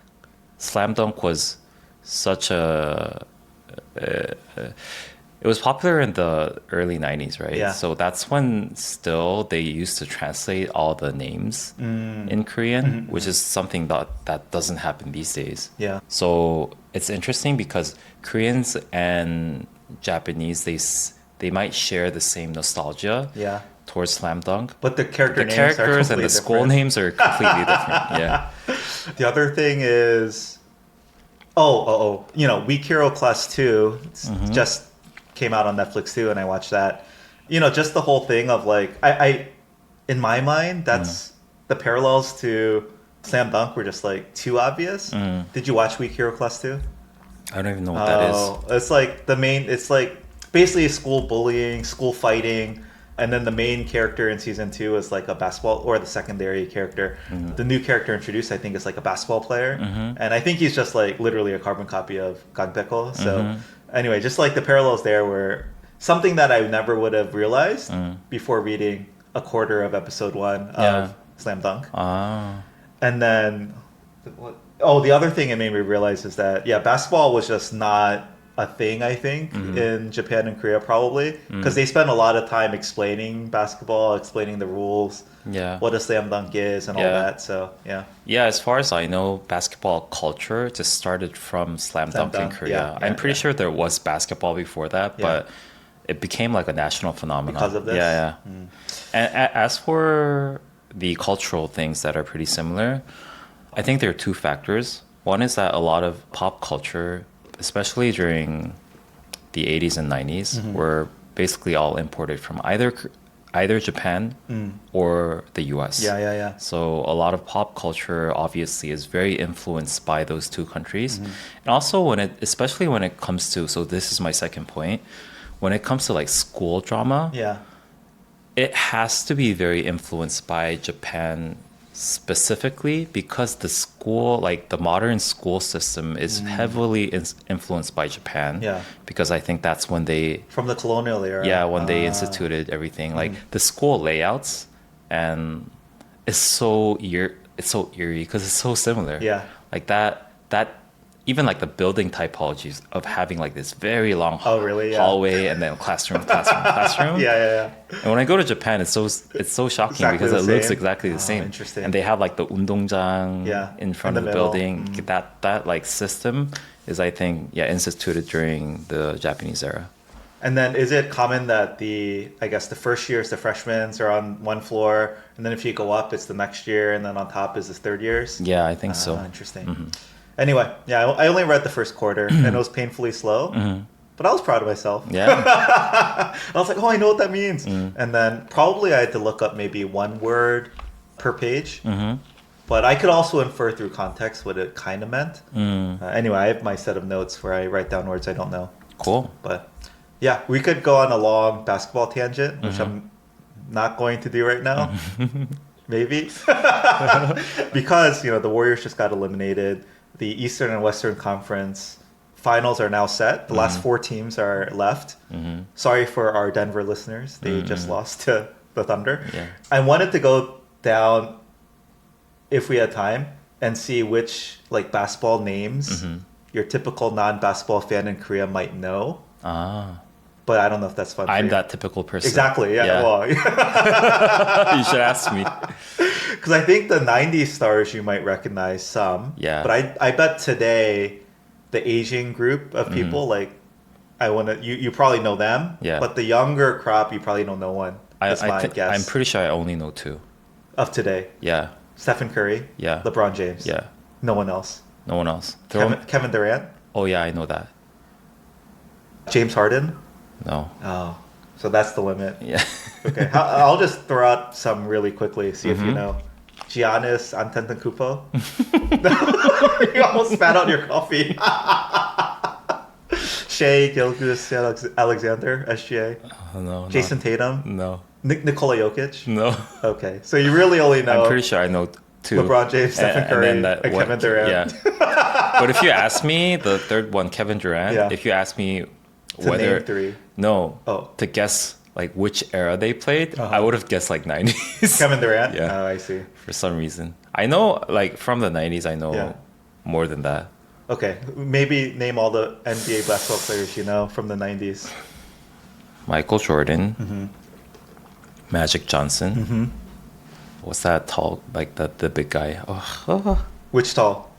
Slam Dunk was such it was popular in the early 90s, right? Yeah. So that's when still they used to translate all the names in Korean, which is something that doesn't happen these days. Yeah. So it's interesting because Koreans and Japanese, they might share the same nostalgia Yeah. towards Slam Dunk. But the character The names are characters and completely the school different. names are completely different. Yeah. The other thing is, Weak Hero Class 2 just came out on Netflix too, and I watched that. Just the whole thing of like, I in my mind, that's the parallels to Slam Dunk were just like too obvious. Did you watch Weak Hero Class 2? I don't even know what that is. It's like it's like basically school bullying, school fighting, and then the main character in season 2 is like a basketball, or the secondary character. The new character introduced, I think, is like a basketball player, and I think he's just like literally a carbon copy of Kang Baek-ho. So anyway, just like the parallels there were something that I never would have realized before reading a quarter of episode 1 of Slam Dunk. And then, the other thing it made me realize is that, basketball was just not a thing, I think, in Japan and Korea probably, because they spend a lot of time explaining basketball, explaining the rules, what a slam dunk is and all that. So, yeah. Yeah, as far as I know, basketball culture just started from slam dunk in Korea. I'm pretty sure there was basketball before that, but it became like a national phenomenon. Because of this? Yeah. And as for the cultural things that are pretty similar, I think there are 2 factors. One is that a lot of pop culture, especially during the 80s and 90s, were basically all imported from either either Japan or the US. Yeah. So a lot of pop culture obviously is very influenced by those two countries. And also especially when it comes to, so this is my second point, when it comes to like school drama, Yeah. it has to be very influenced by Japan specifically because the school, like the modern school system is heavily influenced by Japan. Yeah. Because I think that's when they, From the colonial era. yeah, when they instituted everything. Like the school layouts and it's so eerie because it's so similar. Yeah. Like that even like the building typologies of having like this very long Oh, really? Yeah. hallway and then classroom. Yeah. And when I go to Japan, it's so shocking Exactly because the it looks same? exactly the Oh, same. interesting. And they have like the undongjang Yeah, in front in of the the middle. building. That like system is, I think, instituted during the Japanese era. And then is it common that the first years, the freshmen are on one floor, and then if you go up, it's the next year, and then on top is the third years? Yeah, I think so. Interesting. Anyway, yeah, I only read the first quarter, and it was painfully slow, but I was proud of myself. Yeah. I was like, oh, I know what that means. And then probably I had to look up maybe one word per page. But I could also infer through context what it kind of meant. Anyway, I have my set of notes where I write down words I don't know. Cool. But yeah, we could go on a long basketball tangent, which I'm not going to do right now. Maybe. Because, the Warriors just got eliminated. The Eastern and Western Conference finals are now set. The last 4 teams are left. Sorry for our Denver listeners. They just lost to the Thunder. Yeah. I wanted to go down, if we had time, and see which basketball names your typical non-basketball fan in Korea might know. But I don't know if that's fun. I'm that typical person. Exactly. Yeah. Well, you should ask me. because I think the 90s stars you might recognize some. Yeah. But I bet today the Asian group of people you probably know them. Yeah. But the younger crop you probably know no one. That's my guess. I'm pretty sure I only know 2. Of today. Yeah. Stephen Curry. Yeah. LeBron James. Yeah. No one else. No one else. Kevin Durant. Oh yeah, I know that. James Harden. No. Oh, so that's the limit. Yeah. Okay, I'll just throw out some really quickly. See if you know. Giannis Antetokounmpo. You almost spat out your coffee. Shea Gilgeous-Alexander, SGA. Oh, no. Jason Tatum. No. Nikola Jokic. No. Okay, so you really only know. I'm pretty sure I know 2. LeBron James, Stephen Curry, and Kevin Durant. Yeah. But if you ask me, the third one, Kevin Durant, if you ask me name 3. No. Oh. To guess which era they played, I would have guessed 90s. Kevin Durant? Yeah. Oh, I see. For some reason. I know from the 90s I know more than that. Okay, maybe name all the NBA basketball players you know from the 90s. Michael Jordan. Magic Johnson. What's that tall, the big guy? Oh. Which tall?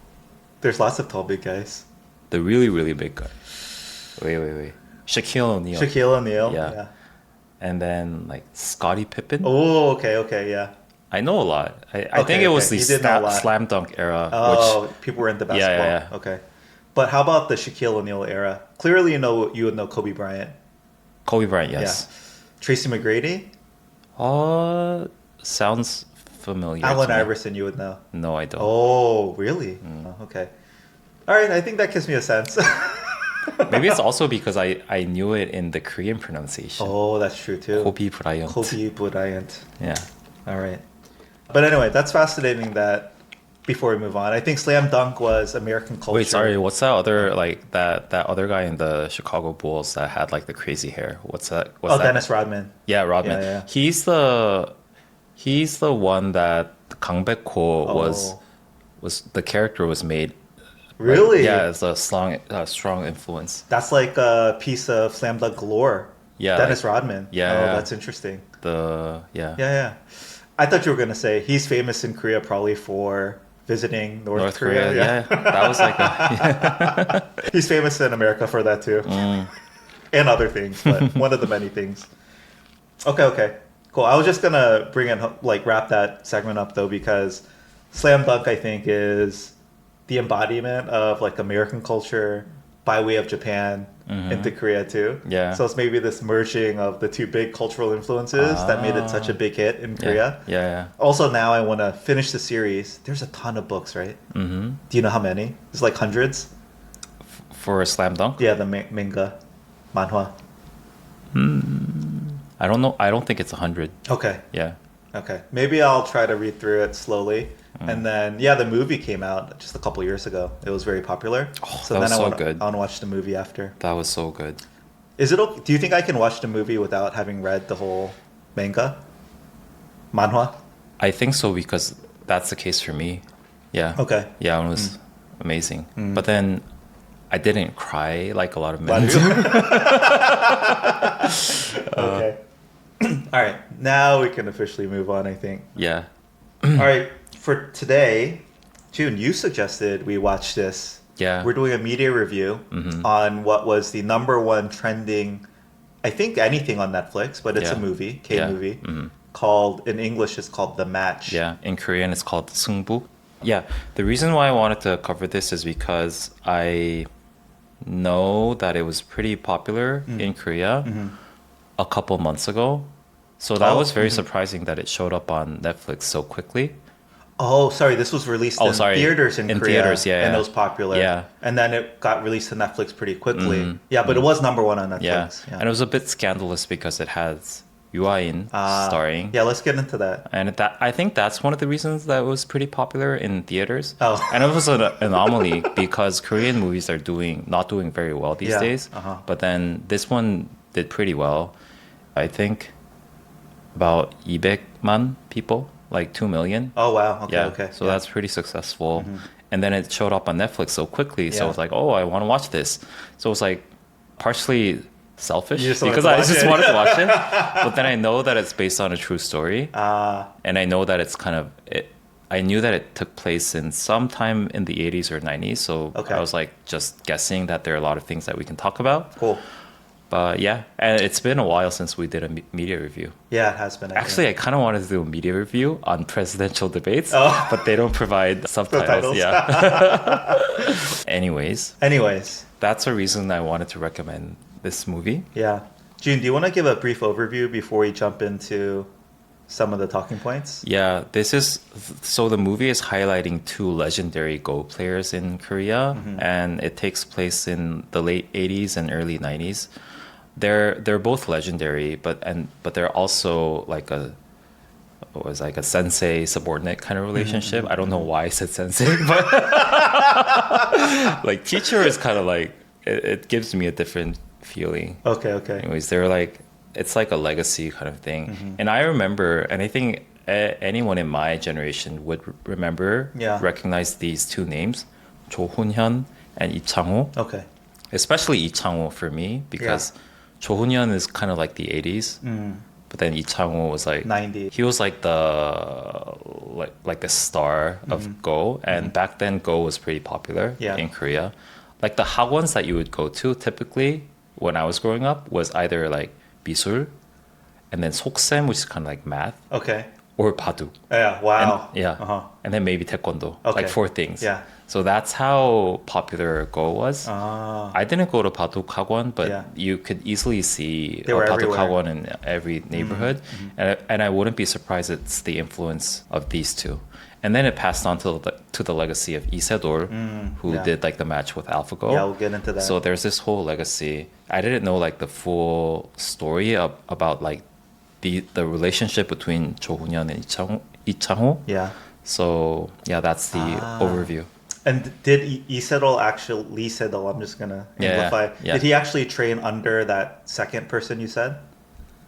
There's lots of tall big guys. The really, really big guy. Wait. Shaquille O'Neal. Shaquille O'Neal. Yeah. And then Scottie Pippen. Oh, okay, yeah. I know a lot. I think it was the slam dunk era. Oh, people were into basketball. Yeah. Okay. But how about the Shaquille O'Neal era? Clearly, you would know Kobe Bryant. Kobe Bryant, yes. Yeah. Tracy McGrady? Sounds familiar. Allen Iverson, you would know. No, I don't. Oh, really? Oh, okay. All right, I think that gives me a sense. Maybe it's also because I knew it in the Korean pronunciation. Oh, that's true too. Kobe Bryant. Kobe Bryant. Yeah. All right. But anyway, that's fascinating that before we move on, I think slam dunk was American culture. Wait, sorry, what's that other that other guy in the Chicago Bulls that had the crazy hair? What's that? Dennis Rodman. Yeah, Rodman. Yeah. He's the one that Kang Baek-ho was the character was made. Really? Yeah, it's a strong influence. That's like a piece of slam dunk lore. Yeah. Dennis Rodman. Yeah. Oh, that's interesting. Yeah. I thought you were going to say he's famous in Korea probably for visiting North Korea. Yeah. That was He's famous in America for that too. And other things, but one of the many things. Okay. Cool. I was just going to wrap that segment up though, because slam dunk, I think, is the embodiment of American culture by way of Japan. into Korea too. Yeah. So it's maybe this merging of the two big cultural influences that made it such a big hit in Korea. Yeah. Also, now I want to finish the series. There's a ton of books, right? Mm-hmm. Do you know how many? It's like hundreds. For a slam dunk? Yeah, the manga, manhwa. I don't know. I don't think it's 100. Okay. Yeah. Okay. Maybe I'll try to read through it slowly. And then, yeah, the movie came out just a couple years ago. It was very popular. Oh, that was so good. I want to watch the movie after. That was so good. Do you think I can watch the movie without having read the whole manga? Manhwa? I think so because that's the case for me. Yeah. Okay. Yeah, it was amazing. But then I didn't cry like a lot of Why men do do. Okay. All right. Now we can officially move on, I think. Yeah. All right. For today, Jun, you suggested we watch this. Yeah. We're doing a media review on what was the number one trending, I think anything on Netflix, but it's a movie, K-movie, called, in English, it's called The Match. Yeah. In Korean, it's called 승부. Yeah. The reason why I wanted to cover this is because I know that it was pretty popular in Korea a couple months ago. So that was very surprising that it showed up on Netflix so quickly. Oh, sorry. This was released in theaters in Korea. Theaters, yeah. And it was popular. Yeah. And then it got released to Netflix pretty quickly. Yeah, but it was number one on Netflix. Yeah. And it was a bit scandalous because it has Yoo Ah-in starring. Yeah, let's get into that. And I think that's one of the reasons that it was pretty popular in theaters. Oh. And it was an anomaly because Korean movies are not doing very well these days. But then this one did pretty well. I think about 200만 people, like 2 million. Oh, wow. Okay, Yeah. okay. So that's pretty successful. And then it showed up on Netflix so quickly. So I was like, oh, I want to watch this. So it was like partially selfish because I just wanted to watch it. But then I know that it's based on a true story. And I know that it's kind of I knew that it took place in sometime in the 80s or 90s. So I was like just guessing that there are a lot of things that we can talk about. Cool. But yeah, and it's been a while since we did a media review. Yeah, it has been. Actually, I kind of wanted to do a media review on presidential debates, but they don't provide subtitles. Yeah. Anyways, that's a reason I wanted to recommend this movie. Yeah. Jun, do you want to give a brief overview before we jump into some of the talking points? Yeah, so the movie is highlighting two legendary Go players in Korea, and it takes place in the late 80s and early 90s. They're both legendary, but they're also like a sensei subordinate kind of relationship. I don't know why I said sensei, but like teacher is kind of like it gives me a different feeling. Okay. Anyways, they're like it's like a legacy kind of thing. And I remember, and I think anyone in my generation would recognize these two names, Jo Hoon-hyun and Lee Chang-ho. Okay. Especially Lee Chang-ho for me because Jo Hoon-hyun is kind of like the 80s. But then Lee Chang-ho was like 90. He was like the star of Go, and back then Go was pretty popular in Korea. Like the hagwons that you would go to typically when I was growing up was either like 미술 and then 속셈, which is kind of like math. Okay. Or 바둑. Yeah. Wow. And, and then maybe taekwondo. Okay. Like 4 things. Yeah. So that's how popular Go was. Ah. I didn't go to 바둑 학원, but you could easily see a 바둑 학원 in every neighborhood. And I wouldn't be surprised it's the influence of these two. And then it passed on to the legacy of Sedol, who did like the match with AlphaGo. Yeah, we'll get into that. So there's this whole legacy. I didn't know like the full story about like the relationship between Jo Hoon-hyun and Lee Chang-ho. Yeah. So yeah, that's the overview. And did Lee Sedol actually, Lee Sedol, I'm just going to amplify. Yeah. Did he actually train under that second person you said?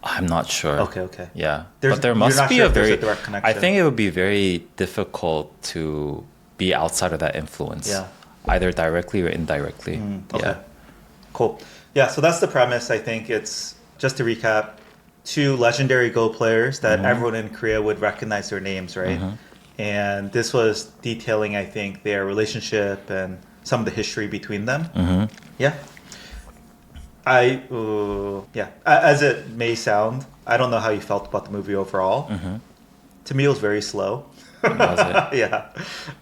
I'm not sure. Okay. Yeah. But there must be a direct connection. I think it would be very difficult to be outside of that influence. Yeah. Either directly or indirectly. Okay. Yeah. Cool. Yeah, so that's the premise. I think it's, just to recap, 2 legendary Go players that everyone in Korea would recognize their names, right? And this was detailing, I think, their relationship and some of the history between them. Yeah. As it may sound, I don't know how you felt about the movie overall. To me, it was very slow. Was it? Yeah.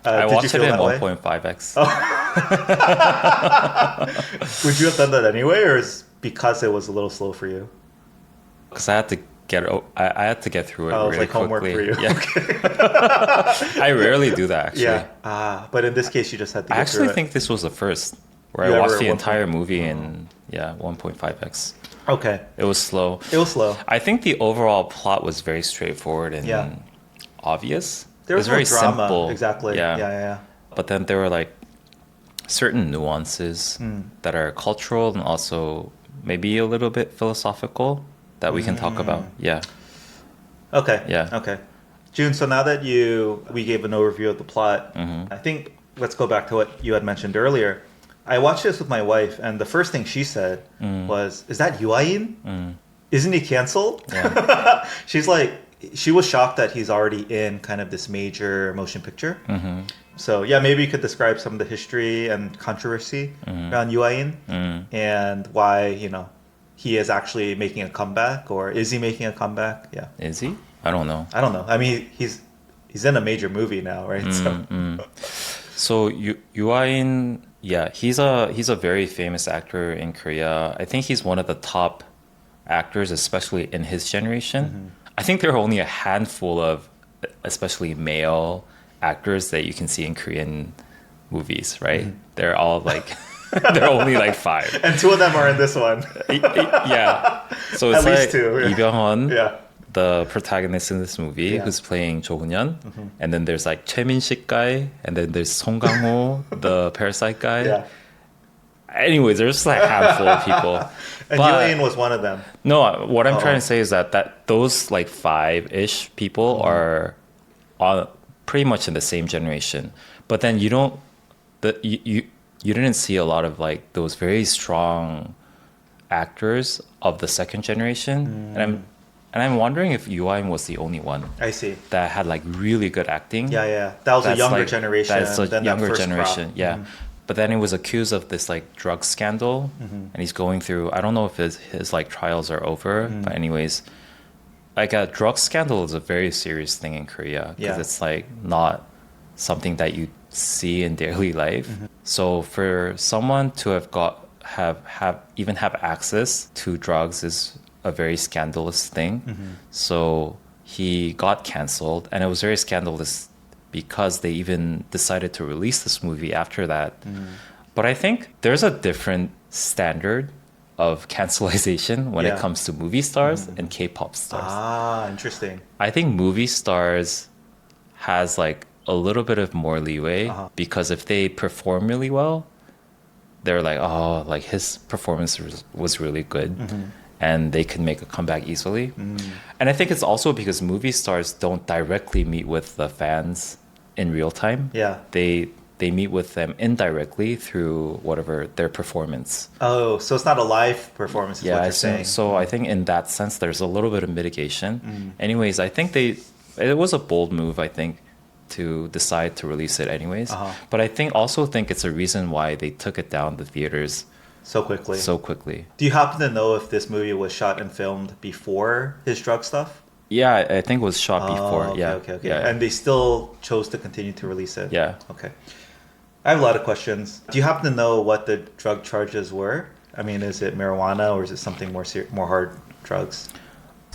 I Did you watched it feel in that way? 1.5x. Would you have done that anyway, or is because it was a little slow for you? Because I had to get through it Oh, it's really like homework for quickly. you. Yeah. I rarely do that actually. Yeah. But in this case, you just had to I get actually through think this was the first where You I ever watched the at one entire point? movie in 1.5x. it. Okay. It was slow. It was slow. I think the overall plot was very straightforward and Yeah. obvious. There It was very no drama. simple. Exactly. Yeah. Yeah. But then there were like certain nuances that are cultural and also maybe a little bit philosophical that we can talk about. Yeah. Okay. Yeah. Okay. June, so now that we gave an overview of the plot, I think let's go back to what you had mentioned earlier. I watched this with my wife, and the first thing she said was, "Is that Yoo Ah-in? Isn't he canceled?" Yeah. She's like, she was shocked that he's already in kind of this major motion picture. So yeah, maybe you could describe some of the history and controversy around Yoo Ah-in and why he is actually making a comeback, or is he making a comeback? Yeah, Is he? I don't know. I don't know. I mean, he's in a major movie now, right? So Yoo Ah-in, yeah, he's a very famous actor in Korea. I think he's one of the top actors, especially in his generation. I think there are only a handful of, especially male actors that you can see in Korean movies, right? They're all like, they're only like 5. And 2 of them are in this one. Yeah. So it's At least like 2, yeah. Lee Byung-hun, Yeah. the protagonist in this movie, Yeah. who's playing Jo Hoon-yeon, and then there's like Choi Min-sik guy, and then there's Song Kang-ho, the Parasite guy. Yeah. Anyways, there's just like a handful of people. And But- Yoo Ah-in was one of them. No, what I'm Oh. trying to say is that those like 5-ish people are all pretty much in the same generation. But then you don't you didn't see a lot of like those very strong actors of the second generation. And I'm wondering if Yoo Ah-in was the only one I see. that had like really good acting. Yeah. That was a That's younger like- generation. That's a than that younger first generation, crop. yeah. But then he was accused of this like drug scandal, and he's going through. I don't know if his like trials are over, but anyways, like a drug scandal is a very serious thing in Korea because Yeah. it's like not something that you see in daily life. So for someone to have access to drugs is a very scandalous thing. So he got canceled, and it was very scandalous because they even decided to release this movie after that. But I think there's a different standard of cancellation when Yeah. it comes to movie stars and K-pop stars. Ah, interesting. I think movie stars has like a little bit of more leeway because if they perform really well, they're like, oh, like his performance was really good. And they can make a comeback easily. And I think it's also because movie stars don't directly meet with the fans in real time. Yeah. They meet with them indirectly through whatever their performance. Oh, so it's not a live performance, is what you're saying. So I think in that sense, there's a little bit of mitigation. Anyways, I think it was a bold move, I think, to decide to release it anyways. But I also think it's a reason why they took it down the theaters So quickly. so quickly. Do you happen to know if this movie was shot and filmed before his drug stuff? Yeah, I think it was shot before. Okay, Yeah. okay. Yeah. And they still chose to continue to release it? Yeah. Okay. I have a lot of questions. Do you happen to know what the drug charges were? I mean, is it marijuana or is it something more hard drugs?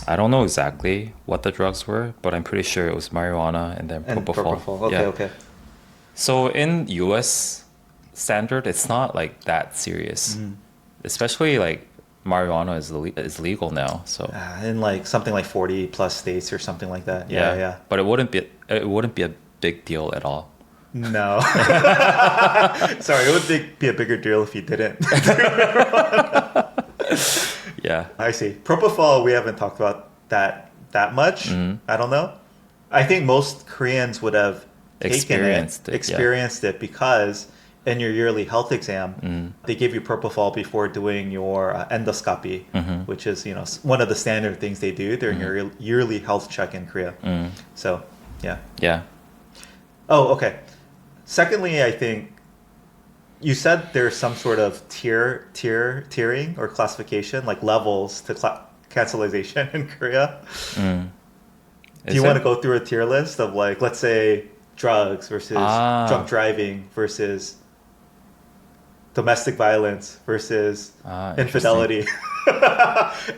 I don't know exactly what the drugs were, but I'm pretty sure it was marijuana and then And propofol. propofol. Okay, Yeah. okay. So in US standard, it's not like that serious. Especially like marijuana is legal now. So In like something like 40 plus states or something like that. Yeah. But it wouldn't be a big deal at all. No. Sorry, it would be a bigger deal if you didn't. Yeah. I see. Propofol, we haven't talked about that much. I don't know. I think most Koreans would have experienced it because in your yearly health exam, they give you propofol before doing your endoscopy, which is one of the standard things they do during your yearly health check in Korea. So, yeah. Yeah. Oh, okay. Secondly, I think you said there's some sort of tiering or classification, like levels to cancellation in Korea. Do you want to go through a tier list of like, let's say, drugs versus drunk driving versus domestic violence versus infidelity?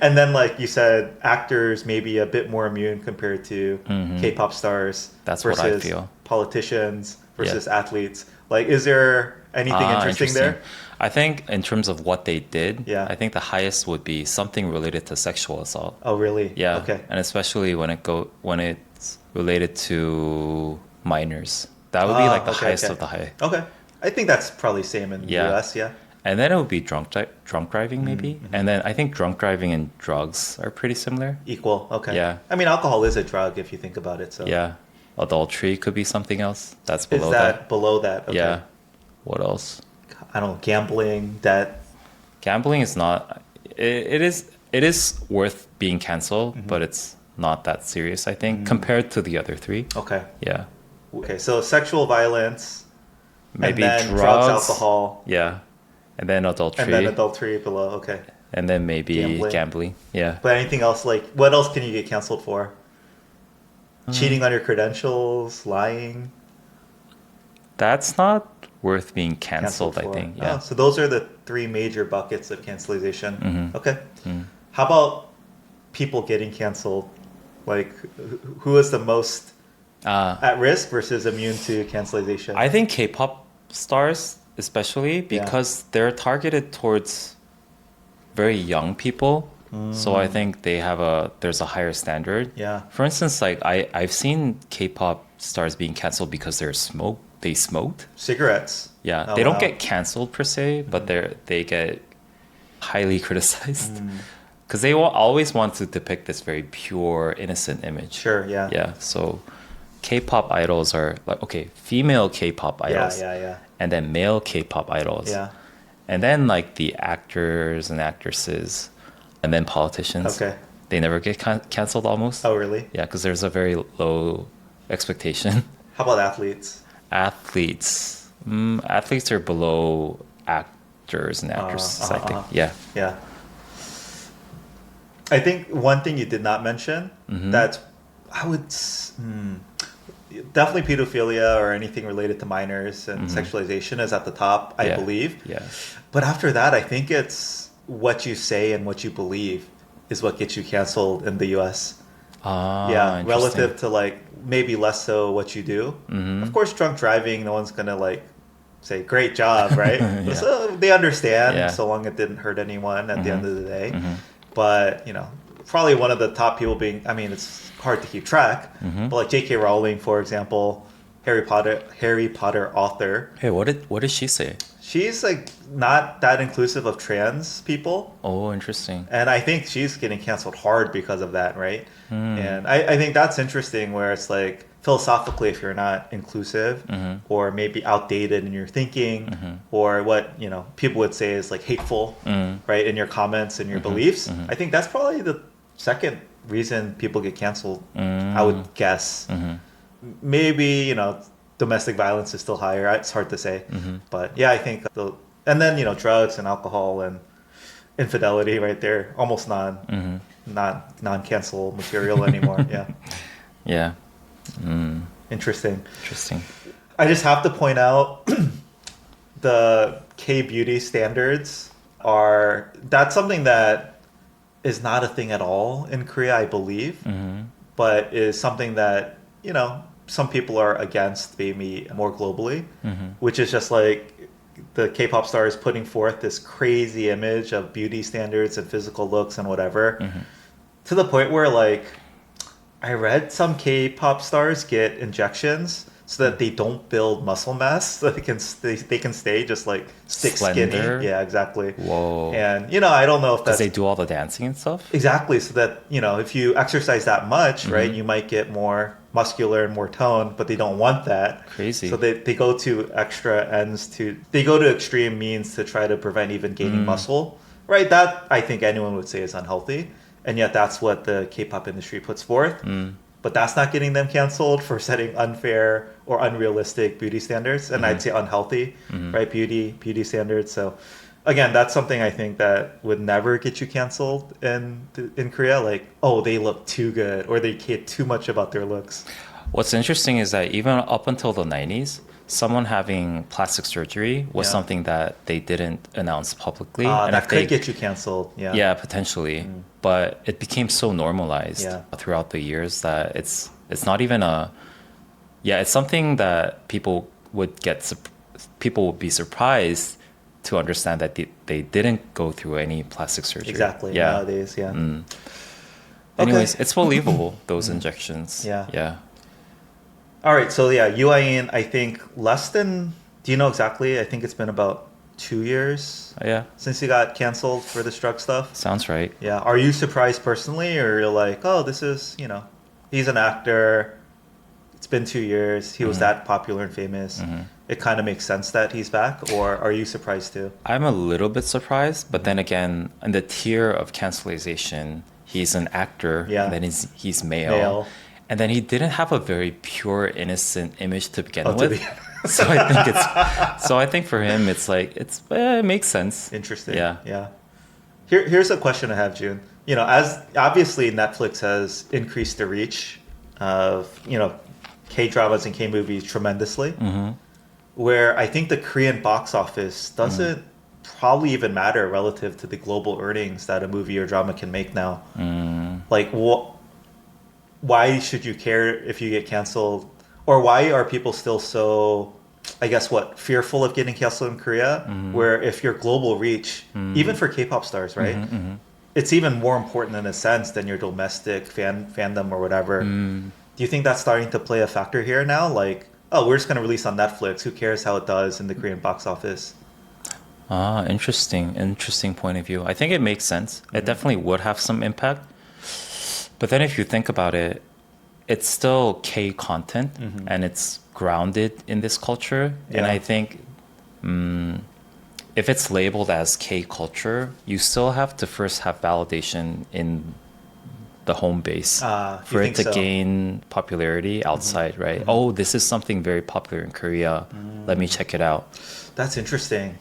And then, like you said, actors maybe a bit more immune compared to K-pop stars. That's versus what I feel. Politicians versus athletes. Like, is there anything interesting there? I think in terms of what they did, Yeah. I think the highest would be something related to sexual assault. Oh, really? Yeah. Okay. And especially when it's related to minors. That would be like the highest of the high. Okay. I think that's probably same in the US, yeah. And then it would be drunk driving maybe. And then I think drunk driving and drugs are pretty similar. Equal, okay. Yeah. I mean, alcohol is a drug if you think about it, so. Yeah. Adultery could be something else. That's below Is that below that? Okay. Yeah. What else? I don't know, gambling, debt. Gambling is not. It is worth being canceled, but it's not that serious. I think compared to the other three. Okay. Yeah. Okay. So sexual violence, Maybe and then drugs, alcohol, Yeah. And then adultery. and then adultery below. Okay. And then maybe gambling. Yeah. But anything else? Like, what else can you get canceled for? Cheating on your credentials, lying. That's not worth being canceled, For. I think. Oh, Yeah. so those are the three major buckets of cancellation. Mm-hmm. Okay. How about people getting canceled? Like, who is the most at risk versus immune to cancellation? I think K-pop stars, especially because they're targeted towards very young people. So I think there's a higher standard. Yeah. For instance, like I've seen K-pop stars being canceled because they smoked. Cigarettes. Yeah, Oh, they don't wow. get canceled per se, but they get highly criticized because they will always want to depict this very pure, innocent image. Sure. Yeah. Yeah. So K-pop idols are like female K-pop idols, Yeah. and then male K-pop idols, Yeah. and then like the actors and actresses, and then politicians. Okay. They never get canceled almost. Oh, really? Yeah, because there's a very low expectation. How about athletes? Athletes. Athletes are below actors and actresses, I think. Yeah. Yeah. I think one thing you did not mention that I would definitely pedophilia or anything related to minors and sexualization is at the top, I believe. Yeah. But after that, I think it's what you say and what you believe is what gets you canceled in the US. Yeah, relative to like maybe less so what you do. Of course, drunk driving, no one's gonna like say great job, right? So they understand so long it didn't hurt anyone at the end of the day. But probably one of the top people being, I mean, it's hard to keep track, but like J.K. Rowling, for example, Harry Potter author. Hey, what did she say? She's like not that inclusive of trans people. Oh, interesting. And I think she's getting canceled hard because of that, right? And I think that's interesting where it's like philosophically, if you're not inclusive or maybe outdated in your thinking or what, people would say is like hateful, right? In your comments and your beliefs. I think that's probably the second reason people get canceled, I would guess. Maybe, domestic violence is still higher. It's hard to say. But yeah, I think, and then, drugs and alcohol and infidelity right there, almost non-cancel material anymore. Yeah. Yeah. Interesting. Interesting. I just have to point out the K-beauty standards that's something that is not a thing at all in Korea, I believe, but is something that, some people are against maybe more globally, which is just like the K-pop stars putting forth this crazy image of beauty standards and physical looks and whatever, to the point where like I read some K-pop stars get injections so that they don't build muscle mass, so they can stay just like stick Slender? skinny. Yeah, exactly. Whoa. And I don't know if Because that's they do all the dancing and stuff? exactly so that if you exercise that much, right, you might get more muscular and more toned, but they don't want that. Crazy. So they go to they go to extreme means to try to prevent even gaining muscle, right? That I think anyone would say is unhealthy, and yet that's what the K-pop industry puts forth. But that's not getting them canceled for setting unfair or unrealistic beauty standards, and I'd say unhealthy, right? Beauty standards. So again, that's something I think that would never get you canceled in Korea. Like, oh, they look too good, or they care too much about their looks. What's interesting is that even up until the 90s, someone having plastic surgery was Yeah. something that they didn't announce publicly. And That if could they, get you canceled. Yeah. yeah, potentially. But it became so normalized Yeah. throughout the years that it's not even a, yeah, it's something that people would be surprised to understand that they didn't go through any plastic surgery. Exactly. Yeah. Nowadays, yeah. Anyways, it's believable, those injections. Yeah. Yeah. All right. So yeah, Yoo Ah-in, I think less than. Do you know exactly? I think it's been about 2 years Yeah. since he got canceled for this drug stuff. Sounds right. Yeah. Are you surprised personally, or you're like, oh, this is, he's an actor. It's been 2 years. He was that popular and famous. It kind of makes sense that he's back, or are you surprised too? I'm a little bit surprised, but then again, in the tier of cancellation, he's an actor, Yeah. and then he's male. Male. And then he didn't have a very pure, innocent image to begin Oh, to with. begin So I think for him, it's like it makes sense. Interesting. Yeah. Yeah. Here's a question I have, June. As obviously Netflix has increased the reach of, K dramas and K movies tremendously. Where I think the Korean box office doesn't probably even matter relative to the global earnings that a movie or drama can make now. Like, why should you care if you get canceled? Or why are people still so, I guess, fearful of getting canceled in Korea? Where if your global reach, even for K-pop stars, right? It's even more important in a sense than your domestic fandom or whatever. Do you think that's starting to play a factor here now? Like, oh, we're just going to release on Netflix. Who cares how it does in the Korean box office? Interesting point of view. I think it makes sense. It definitely would have some impact. But then if you think about it, it's still K content and it's grounded in this culture. Yeah. And I think if it's labeled as K culture, you still have to first have validation in the home base for it to gain popularity outside, right? Oh, this is something very popular in Korea. Let me check it out. That's interesting.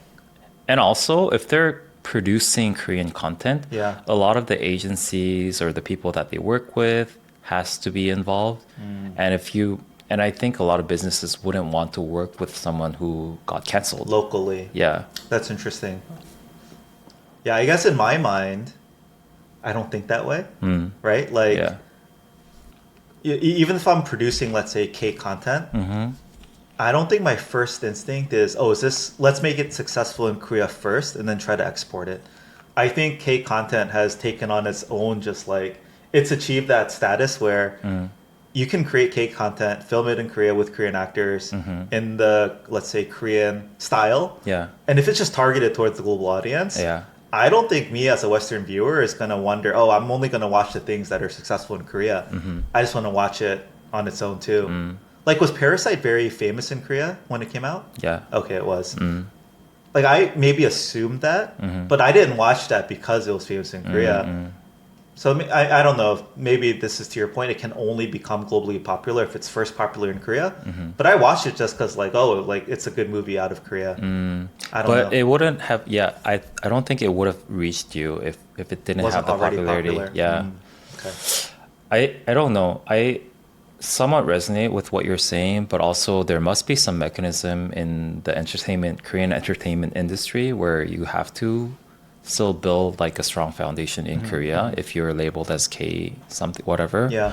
And also, if they're producing Korean content, Yeah. a lot of the agencies or the people that they work with has to be involved. And I think a lot of businesses wouldn't want to work with someone who got canceled Locally. Yeah. That's interesting. Yeah, I guess in my mind, I don't think that way, right? Like, Yeah. even if I'm producing, let's say, K content, I don't think my first instinct is, let's make it successful in Korea first and then try to export it. I think K content has taken on its own, just like, it's achieved that status where you can create K content, film it in Korea with Korean actors in the, let's say, Korean style. Yeah. And if it's just targeted towards the global audience, Yeah. I don't think me as a Western viewer is going to wonder, oh, I'm only going to watch the things that are successful in Korea. I just want to watch it on its own too. Like, was Parasite very famous in Korea when it came out? Yeah. Okay, it was. Like, I maybe assumed that, but I didn't watch that because it was famous in Korea. So I don't know. Maybe this is to your point. It can only become globally popular if it's first popular in Korea. But I watched it just because, like, it's a good movie out of Korea. I don't know. But it wouldn't have, I don't think it would have reached you if it didn't Wasn't have the already popularity. popular. Yeah. Okay. I don't know. I somewhat resonate with what you're saying, but also there must be some mechanism in the Korean entertainment industry where you have to still build like a strong foundation in Korea if you're labeled as K something, whatever. Yeah.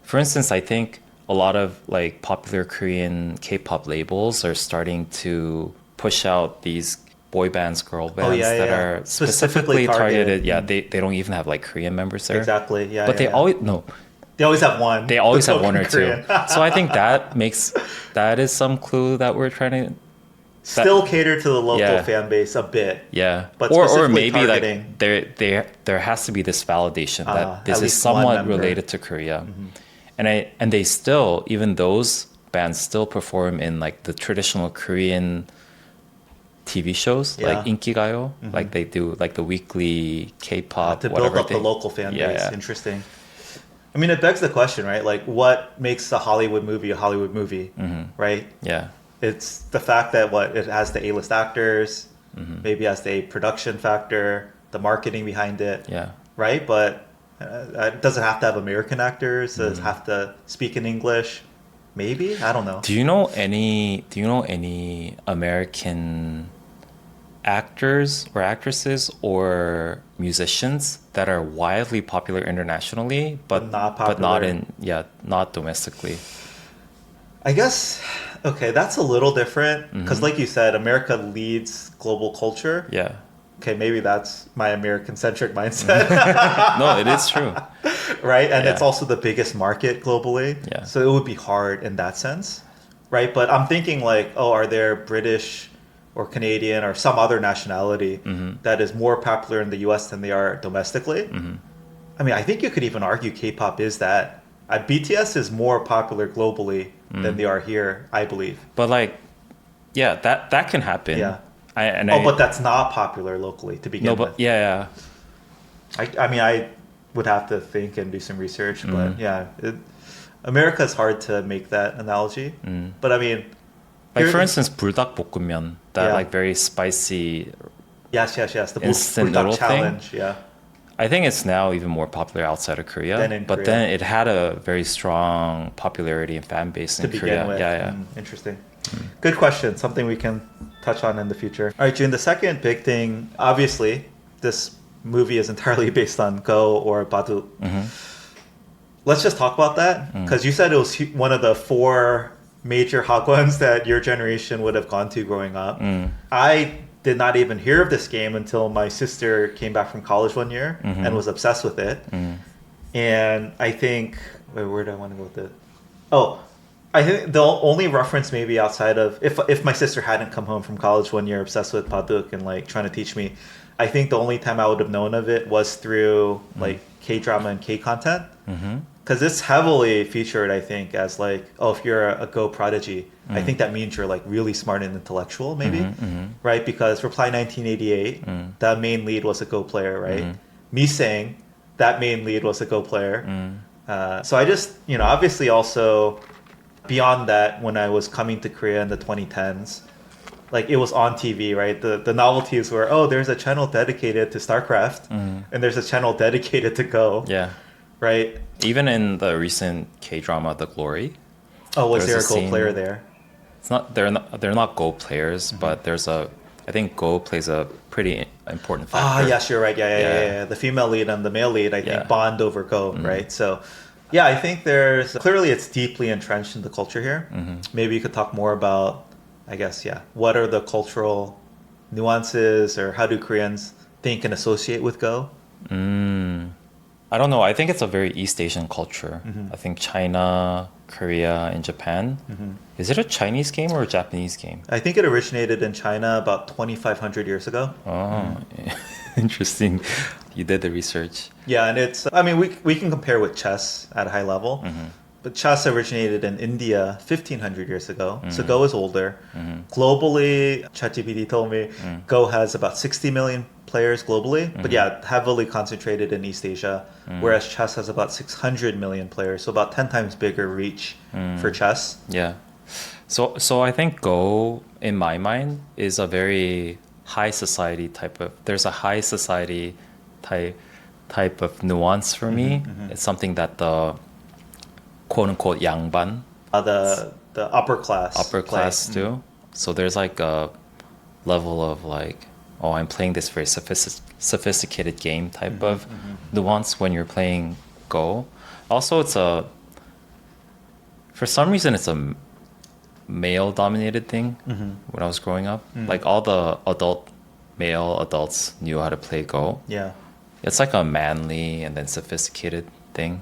For instance, I think a lot of like popular Korean K-pop labels are starting to push out these boy bands, girl bands that are specifically targeted. Yeah, they don't even have like Korean members there. Exactly. Yeah. But they always have one. They always have one or Korean. two. So I think that is some clue that we're trying to Still cater to the local fan base a bit. Yeah. But or maybe targeting. like there has to be this validation that this at is least one somewhat member. related to Korea. And they still, even those bands still perform in like the traditional Korean TV shows like Inkigayo, like they do like the weekly K-pop to whatever build up thing. the local fan base. Yeah. Interesting. I mean, it begs the question, right? Like, what makes a Hollywood movie, right? Yeah. It's the fact that it has the A-list actors, maybe as a production factor, the marketing behind it, Yeah. right? But it doesn't have to have American actors. Does it have to speak in English? Maybe, I don't know. Do you know any American actors or actresses or musicians that are wildly popular internationally, But not but not popular. not domestically? I guess, okay, that's a little different because, like you said, America leads global culture. Yeah. Okay, maybe that's my American centric mindset, No, it is true. right? And it's Yeah. also the biggest market globally. Yeah. So it would be hard in that sense, right? But I'm thinking, like, oh, are there British or Canadian or some other nationality that is more popular in the US than they are domestically? I mean, I think you could even argue K-pop is that. BTS is more popular globally than they are here, I believe. But like, yeah, that can happen. Yeah. I But that's not popular locally to begin no, with. but yeah, I mean, I would have to think and do some research, Mm. but yeah, America's hard to make that analogy. But I mean, like here- for instance, 불닭볶음면, that Yeah. like very spicy. yes, the Instant bulldog noodle thing? challenge, yeah. I think it's now even more popular outside of Korea. Than in but Korea. then it had a very strong popularity and fan base To in Korea. begin with. Yeah, yeah. Interesting. Good question. Something we can touch on in the future. All right, June, the second big thing, obviously, this movie is entirely based on Go or Baduk. Let's just talk about that because you said it was one of the 4 major hagwons that your generation would have gone to growing up. I did not even hear of this game until my sister came back from college one year and was obsessed with it. And I think, wait, where do I want to go with it? Oh, I think the only reference maybe outside of if my sister hadn't come home from college one year obsessed with Baduk and like trying to teach me, I think the only time I would have known of it was through like K-drama and K-content. Because it's heavily featured, I think, as like, oh, if you're a Go prodigy, I think that means you're like really smart and intellectual, maybe, right? Because Reply 1988, that main lead was a Go player, right? Me saying that main lead was a Go player. So I just, obviously also beyond that, when I was coming to Korea in the 2010s, like it was on TV, right? The novelties were, oh, there's a channel dedicated to StarCraft, and there's a channel dedicated to Go, Yeah. right? Even in the recent K-drama The Glory, Oh, was there There's a a Go scene- player there? they're not Go players, but I think Go plays a pretty important factor. Ah, yes, you're right. Yeah. Yeah. The female lead and the male lead, I think, Yeah. bond over Go, right? So, yeah, I think clearly it's deeply entrenched in the culture here. Maybe you could talk more about, I guess, what are the cultural nuances or how do Koreans think and associate with Go? I don't know. I think it's a very East Asian culture. I think China, Korea, and Japan. Is it a Chinese game or a Japanese game? I think it originated in China about 2,500 years ago. Oh, interesting. You did the research. Yeah, and we can compare with chess at a high level. But chess originated in India 1,500 years ago, so Go is older. Globally, ChatGPT told me Go has about 60 million players globally, but heavily concentrated in East Asia, whereas chess has about 600 million players, so about 10 times bigger reach for chess. Yeah. So I think Go, in my mind, is a very high society there's a high society type of nuance for me. It's something that the quote unquote 양반, The upper class do. So there's like a level of like, oh, I'm playing this very sophisticated game type of nuance when you're playing Go. Also, for some reason, it's a male dominated thing when I was growing up. Like all the male adults knew how to play Go. Yeah. It's like a manly and then sophisticated thing.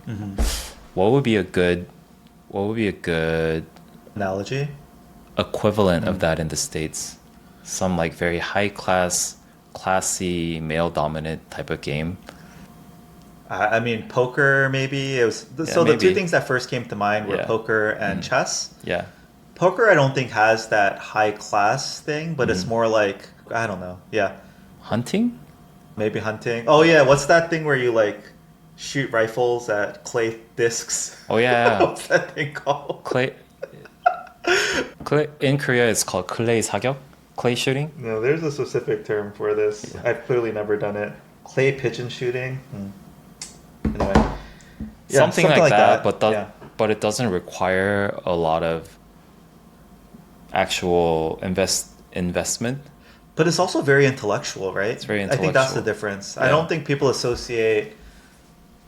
What would be a good Analogy? equivalent of that in the States? Some like very high class, classy, male dominant type of game. I mean, poker maybe. The two maybe. things that first came to mind were Yeah. poker and chess. Yeah. Poker, I don't think has that high class thing, but it's more like, I don't know. Yeah, Hunting? maybe hunting. Oh yeah, what's that thing where you like shoot rifles at clay discs? Oh yeah. What's that thing called? Clay in Korea it's called clay 사격. clay shooting? No, there's a specific term for this. Yeah. I've clearly never done it. Clay pigeon shooting. Anyway, yeah, Something like that, but yeah. but it doesn't require a lot of actual investment. But it's also very intellectual, right? It's very I think that's the intellectual. difference. I Yeah. don't think people associate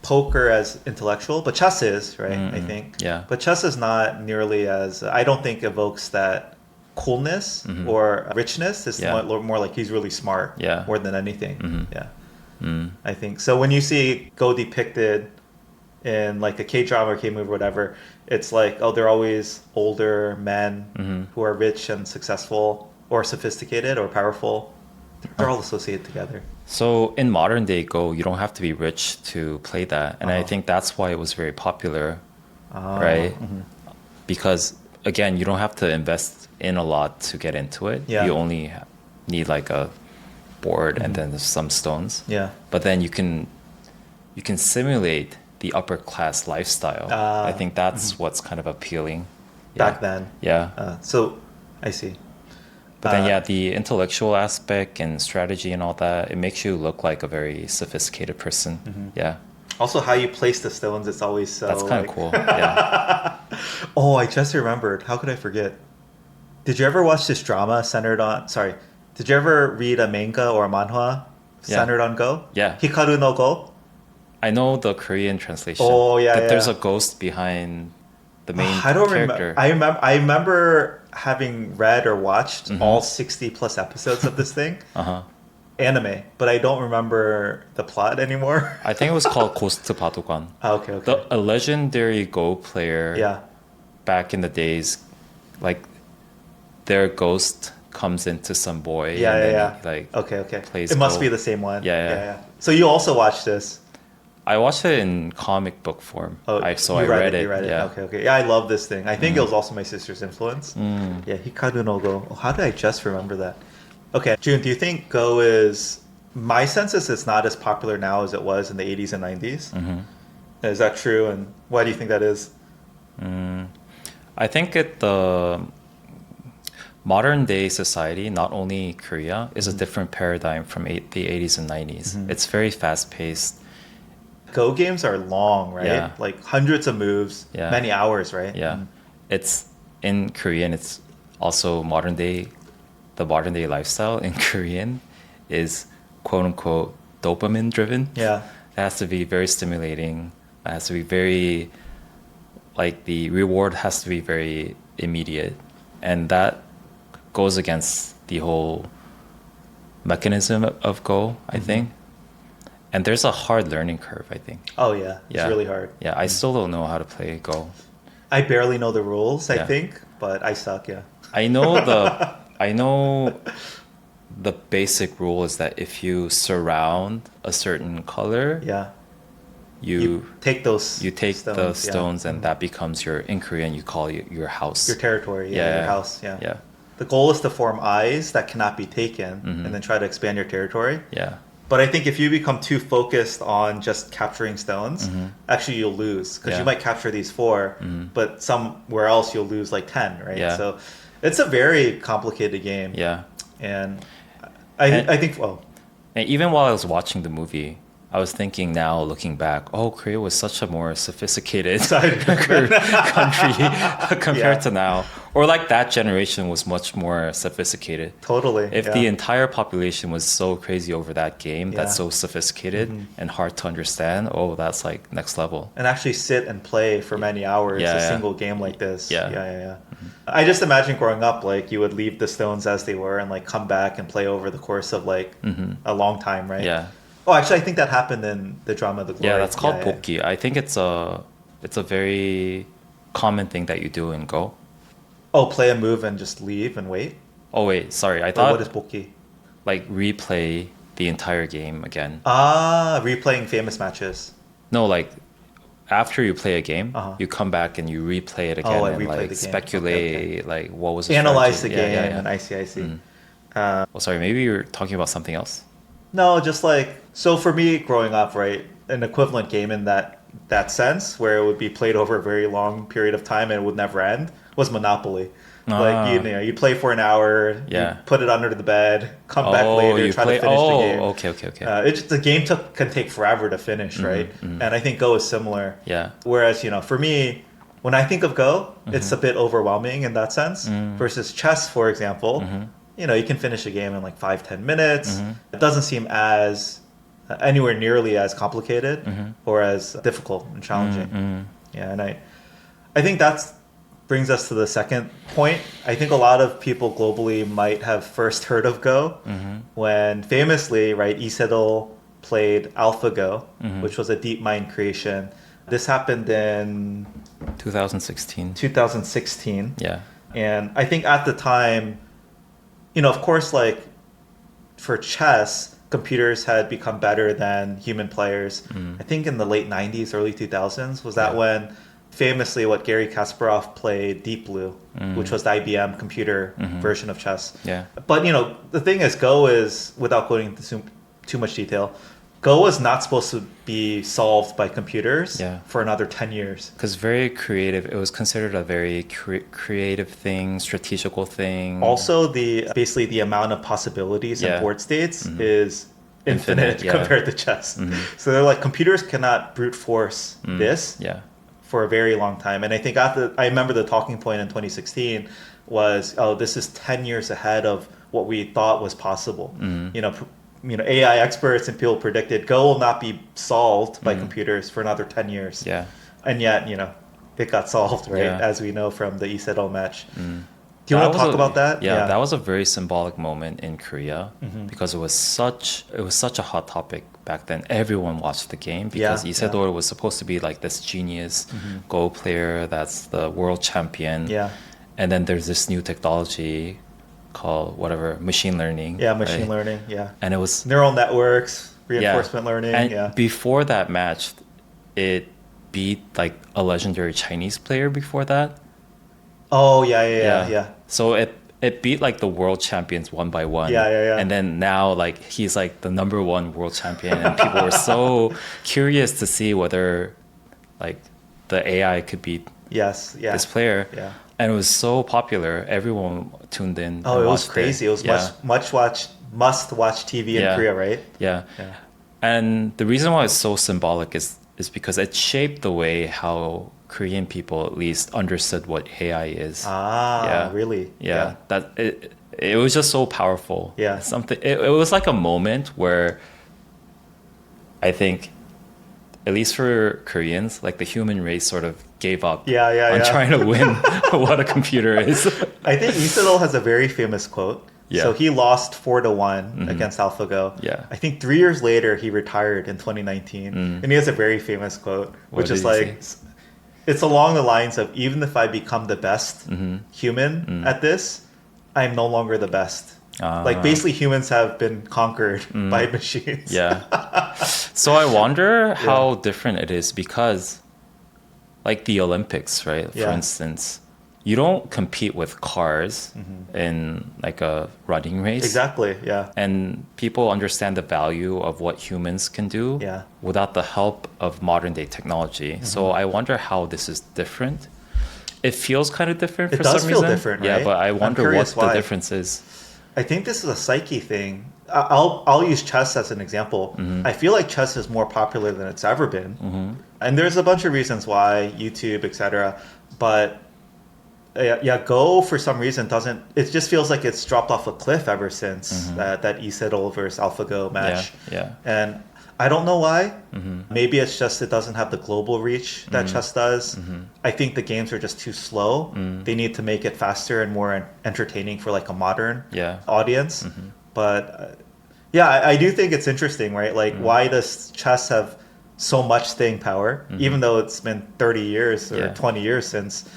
poker as intellectual, but chess is, right? I think. Yeah. But chess is not nearly as, I don't think evokes that coolness or richness. It's Yeah. more like he's really smart Yeah. more than anything. Yeah. I think. So when you see Go depicted in like a K-drama or K-movie or whatever, it's like, oh, they're always older men who are rich and successful or sophisticated or powerful. They're all associated together. So in modern day Go, you don't have to be rich to play that, and I think that's why it was very popular, right? Because again, you don't have to invest in a lot to get into it. Yeah. You only need like a board and then some stones. Yeah. But then you can simulate the upper class lifestyle. I think that's what's kind of appealing. Back then. Yeah. So I see. But then, yeah, the intellectual aspect and strategy and all that, it makes you look like a very sophisticated person. Yeah. Also, how you place the stones, it's always so. That's kind of like- cool. Yeah. Oh, I just remembered. How could I forget? Did you ever watch this drama centered on? Sorry. Did you ever read a manga or a manhwa Yeah. centered on Go? Yeah. Hikaru no Go. I know the Korean translation. Oh, yeah, That there's yeah. a ghost behind the main I don't character. remember. I remember having read or watched all 60 plus episodes of this thing, anime, but I don't remember the plot anymore. I think it was called Ghost Badogan. Okay. A legendary Go player Yeah. back in the days, like their ghost comes into some boy. Yeah, and yeah, then yeah. he, like Okay. plays It must Go. be the same one. Yeah. So you also watched this. I watched it in comic book form. Oh, I you read it. You read it. Yeah. Okay. Yeah, I love this thing. I think it was also my sister's influence. Yeah, Hikaru no Go. Oh, how did I just remember that? Okay, June, do you think Go is... My sense is it's not as popular now as it was in the 80s and 90s. Is that true? And why do you think that is? I think the modern day society, not only Korea, is a different paradigm from the 80s and 90s. It's very fast paced. Go games are long, right? Yeah. Like hundreds of moves, Yeah. many hours, right? Yeah. It's in Korean, it's also modern day. The modern day lifestyle in Korean is quote unquote dopamine driven. Yeah. It has to be very stimulating. It has to be very, like, the reward has to be very immediate. And that goes against the whole mechanism of Go, I think. And there's a hard learning curve, I think. Oh, yeah. It's Yeah. really hard. Yeah, I still don't know how to play Go. I barely know the rules, I Yeah. think, but I suck, yeah. I know the basic rule is that if you surround a certain color, Yeah. you take those take the yeah. stones and that becomes in Korean you call it your house. Your territory, your house, yeah. Yeah. The goal is to form eyes that cannot be taken and then try to expand your territory. Yeah. But I think if you become too focused on just capturing stones, actually you'll lose because Yeah. you might capture these 4, but somewhere else you'll lose like 10, right? Yeah. So it's a very complicated game. Yeah. And I think, well, And even while I was watching the movie, I was thinking now, looking back, oh, Korea was such a more sophisticated country compared to now. Or like that generation was much more sophisticated. totally. If yeah. the entire population was so crazy over that game, that's Yeah. so sophisticated and hard to understand, oh, that's like next level. And actually sit and play for many hours Yeah, a yeah. single game like this. Yeah. I just imagine growing up, like you would leave the stones as they were and like come back and play over the course of like a long time, right? Yeah. Oh, actually, I think that happened in the drama The Glory. Yeah, that's called yeah. Bokki. I think it's a very common thing that you do in Go. Oh, play a move and just leave and wait? Oh wait, sorry. I Or thought what is Bokki? like replay the entire game again. Ah, replaying famous matches. No, like after you play a game, Uh-huh. you come back and you replay it again I and replay like the game. speculate like what was the Analyze the strategy. game, Yeah. and I see. Oh, sorry, maybe you're talking about something else. No, just like, so for me growing up, right, an equivalent game in that sense, where it would be played over a very long period of time and it would never end, was Monopoly. Like you play for an hour, Yeah. you put it under the bed, come back later, you try play. to finish the game. Okay. The game can take forever to finish, right? And I think Go is similar. Yeah. Whereas for me, when I think of Go, it's a bit overwhelming in that sense. Versus chess, for example, you can finish a game in like 5-10 minutes. It doesn't seem as anywhere nearly as complicated or as difficult and challenging. Yeah, and I think that's brings us to the second point. I think a lot of people globally might have first heard of Go when famously, right, Sedol played AlphaGo, which was a DeepMind creation. This happened in 2016. 2016. Yeah. And I think at the time, of course, like for chess, computers had become better than human players. I think in the late 90s, early 2000s, was that when famously what Gary Kasparov played Deep Blue, which was the IBM computer version of chess. Yeah. But the thing is, Go is, without going into too much detail, Go was not supposed to be solved by computers for another 10 years. Because very creative. It was considered a very creative thing, strategical thing. Also, basically the amount of possibilities in board states is infinite compared to chess. So they're like, computers cannot brute force this for a very long time. And I think I remember the talking point in 2016 was, this is 10 years ahead of what we thought was possible. AI experts and people predicted Go will not be solved by computers for another 10 years. Yeah. And yet, it got solved, right? Yeah. As we know from the Sedol match. Do you want to talk about that? Yeah, that was a very symbolic moment in Korea because it was such a hot topic back then. Everyone watched the game because Sedol was supposed to be like this genius Go player that's the world champion. Yeah. And then there's this new technology called machine learning. Yeah, machine learning. Yeah. And it was neural networks, reinforcement learning. And before that match, it beat like a legendary Chinese player before that. Oh yeah. So it beat like the world champions one by one. Yeah. And then now like he's like the number one world champion, and people were so curious to see whether like the AI could beat this player. Yeah. And it was so popular. Everyone tuned in. Oh, it was crazy. It was must watch TV in Korea, right? Yeah. And the reason why it's so symbolic is because it shaped the way how Korean people at least understood what AI is. Really? Yeah. That it was just so powerful. Yeah. It was like a moment where I think, at least for Koreans, like the human race sort of gave up on trying to win what a computer is. I think Sedol has a very famous quote. Yeah. So he lost 4-1 against AlphaGo. Yeah. I think 3 years later he retired in 2019, and he has a very famous quote, which is like, it's along the lines of, even if I become the best human at this, I'm no longer the best. Like basically humans have been conquered by machines. Yeah. So I wonder how different it is because like the Olympics, right? For instance, you don't compete with cars in like a running race. Exactly, yeah. And people understand the value of what humans can do without the help of modern day technology. So I wonder how this is different. It feels kind of different for some reason. It does feel different, right? Yeah, but I wonder what the difference is. I think this is a psyche thing. I'll use chess as an example. I feel like chess is more popular than it's ever been. And there's a bunch of reasons why, YouTube, etc. But Go for some reason doesn't. It just feels like it's dropped off a cliff ever since that Sedol versus AlphaGo match. Yeah. And I don't know why. Maybe it's just it doesn't have the global reach that chess does. I think the games are just too slow. They need to make it faster and more entertaining for like a modern audience. But I do think it's interesting, right? Like, why does chess have so much staying power, even though it's been 30 years or 20 years since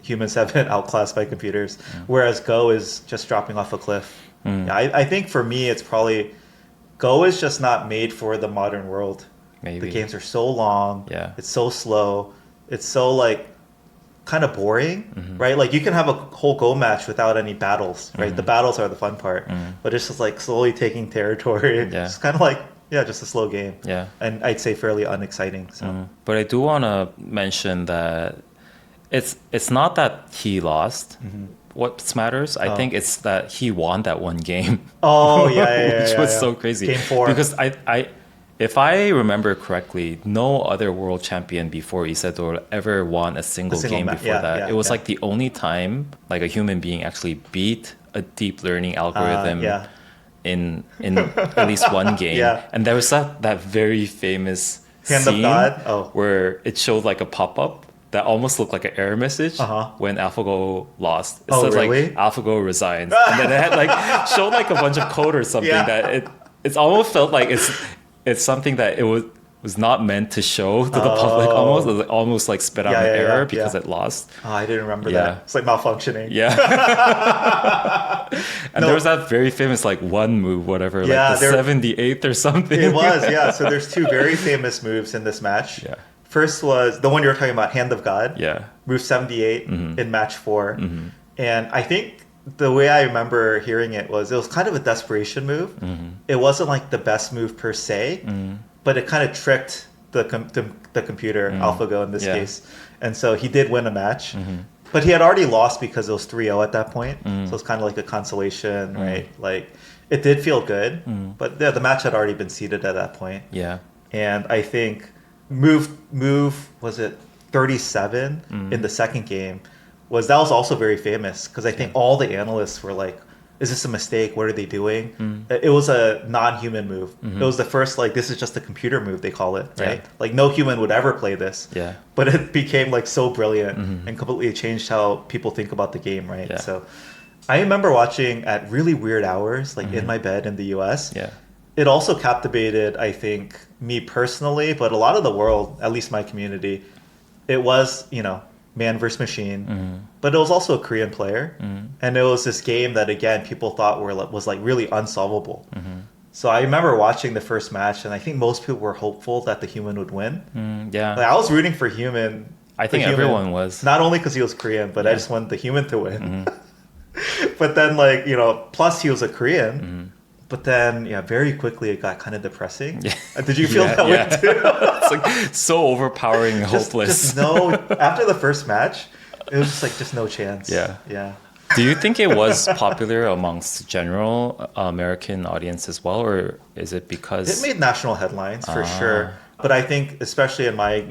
humans have been outclassed by computers, whereas Go is just dropping off a cliff. I think for me, it's probably Go is just not made for the modern world. Maybe. The games are so long. It's so slow. It's so like kind of boring, right? Like you can have a whole Go match without any battles, right? The battles are the fun part, but it's just like slowly taking territory. It's kind of like, just a slow game. And I'd say fairly unexciting. So. But I do want to mention that it's not that he lost, what matters. I think it's that he won that one game. Oh yeah, Which was so crazy. Game 4. Because if I remember correctly, no other world champion before Isidore ever won a single game before that. It was like the only time like a human being actually beat a deep learning algorithm in at least one game. Yeah. And there was that very famous Hand scene of God? where it showed like a pop-up that almost looked like an error message when AlphaGo lost. It says really? like AlphaGo resigns. And then it had like showed like a bunch of code or something that it's almost felt like it's something that it was not meant to show to the public almost. It was almost like spit out an error because it lost. Oh, I didn't remember that. It's like malfunctioning. Yeah. And there was that very famous like one move, whatever, like the 78th or something. It was, yeah. So there's two very famous moves in this match. Yeah. First was the one you were talking about, Hand of God. Yeah. Move 78 in match 4. And I think the way I remember hearing it was kind of a desperation move. It wasn't like the best move per se, but it kind of tricked the computer, AlphaGo in this case. And so he did win a match. But he had already lost because it was 3-0 at that point. So it's kind of like a consolation, right? Like it did feel good, but the match had already been seeded at that point. Yeah. And I think move was it 37 in the second game was also very famous because I think all the analysts were like, is this a mistake? What are they doing? It was a non-human move. It was the first, like, this is just a computer move, they call it, right? Like, no human would ever play this. Yeah. But it became, like, so brilliant and completely changed how people think about the game, right? Yeah. So I remember watching at really weird hours, like in my bed in the US. Yeah. It also captivated, I think, me personally, but a lot of the world, at least my community. It was, man versus machine, but it was also a Korean player, and it was this game that again people thought was like really unsolvable. So I remember watching the first match, and I think most people were hopeful that the human would win. Yeah, like, I was rooting for human. I think everyone was, not only because he was Korean, but I just wanted the human to win. But then, like plus he was a Korean. But then, very quickly it got kind of depressing. Yeah. Did you feel that way too? It's like so overpowering and hopeless. Just after the first match, it was just like, just no chance. Yeah. Yeah. Do you think it was popular amongst general American audience as well? Or is it because... It made national headlines for sure. But I think, especially in my,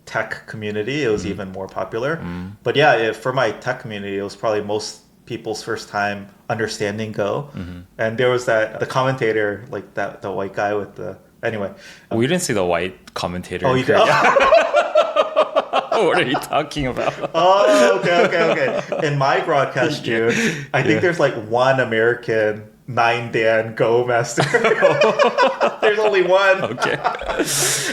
tech community, it was even more popular. But yeah, for my tech community, it was probably most people's first time understanding Go. And there was the commentator, like the white guy with the... Anyway. We didn't see the white commentator. Oh, you did? What are you talking about? Oh, okay. In my broadcast, June, I think there's like one American 9Dan Go master. There's only one. Okay.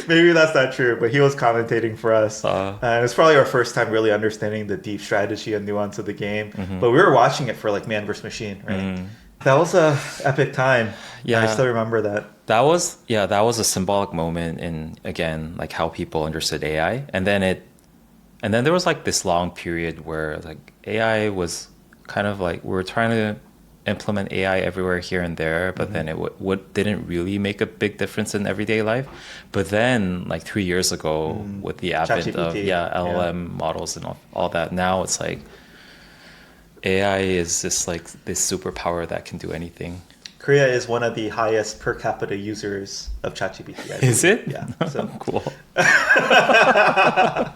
Maybe that's not true, but he was commentating for us. And it's probably our first time really understanding the deep strategy and nuance of the game. But we were watching it for like man versus machine, right? That was a epic time. Yeah, I still remember that. That was a symbolic moment in, again, like how people understood AI. And then there was like this long period where like AI was kind of like, we were trying to implement AI everywhere here and there, but then it didn't really make a big difference in everyday life. But then like 3 years ago with the advent of LLM models and all that, now it's like AI is just like this superpower that can do anything. Korea is one of the highest per capita users of ChatGPT. Is it? Yeah. So cool. That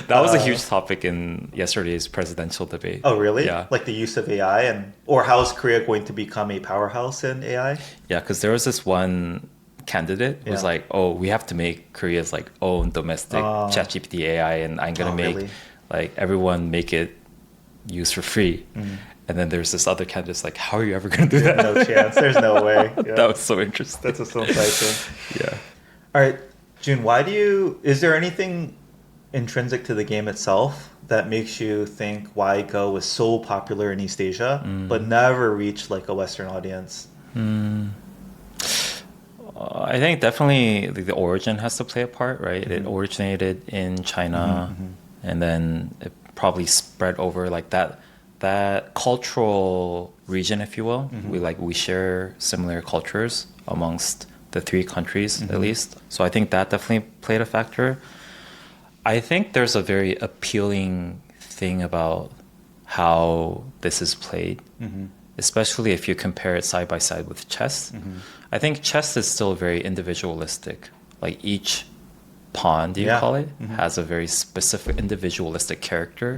was a huge topic in yesterday's presidential debate. Oh, really? Yeah. Like the use of AI or how is Korea going to become a powerhouse in AI? Yeah, because there was this one candidate who was like, oh, we have to make Korea's like own domestic ChatGPT AI, and I'm gonna make like everyone make it use for free. And then there's this other candidate like, how are you ever going to do that? No chance. There's no way. Yeah. That was so interesting. That's a so exciting. Yeah. All right, Jun, is there anything intrinsic to the game itself that makes you think why Go was so popular in East Asia, but never reached like a Western audience? I think definitely the origin has to play a part, right? It originated in China, and then it probably spread over like that cultural region, if you will. We share similar cultures amongst the three countries at least. So I think that definitely played a factor. I think there's a very appealing thing about how this is played, especially if you compare it side by side with chess. I think chess is still very individualistic. Like each pawn, do you call it, has a very specific individualistic character.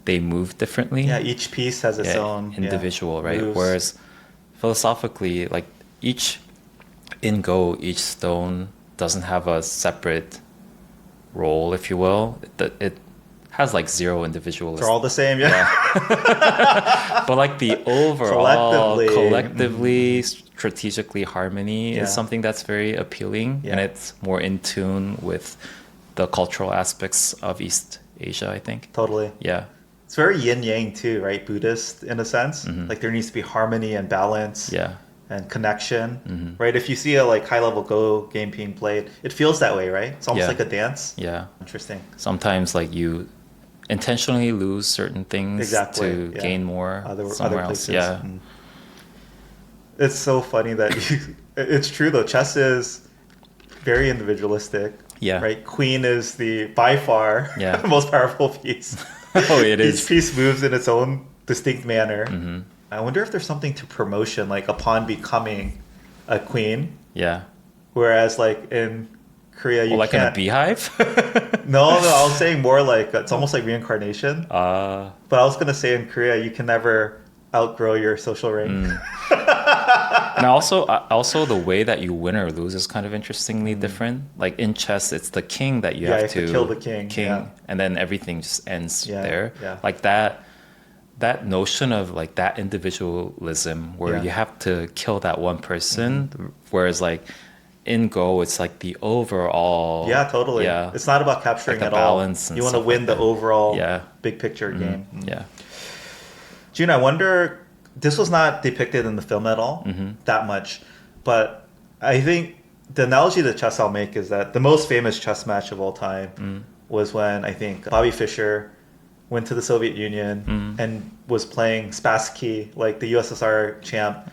They move differently. Yeah, each piece has its own individual, right? moves. Whereas philosophically, like in Go, each stone doesn't have a separate role, if you will. It has like zero individualistic. They're all the same, yeah. But like the overall, collectively, Mm-hmm. strategically harmony is something that's very appealing, and it's more in tune with the cultural aspects of East Asia, I think. Totally. Yeah. It's very yin yang too, right? Buddhist in a sense. Like there needs to be harmony and balance. Yeah. And connection, right? If you see a like high level Go game being played, it feels that way, right? It's almost like a dance. Yeah. Interesting. Sometimes like you intentionally lose certain things to gain more somewhere else. Yeah. It's so funny that it's true though. Chess is very individualistic. Yeah. Right. Queen is the by far the most powerful piece. Oh, it is. Each piece moves in its own distinct manner. I wonder if there's something to promotion, like a pawn becoming a queen. Yeah. Whereas, like in Korea, you like can't. in a beehive. No, I was saying more like it's almost like reincarnation. But I was gonna say in Korea, you can never outgrow your social rank. And also the way that you win or lose is kind of interestingly different. Like in chess, it's the king that you have to kill the king, and then everything just ends there. Yeah. Like that notion of like that individualism where you have to kill that one person, whereas like in Go, it's like the overall. Yeah, totally. Yeah. It's not about capturing like at all. Balance You want to win the overall Yeah. big picture game. Yeah. Jun, I wonder, this was not depicted in the film at all, that much. But I think the analogy to chess I'll make is that the most famous chess match of all time was when I think Bobby Fischer went to the Soviet Union and was playing Spassky, like the USSR champ.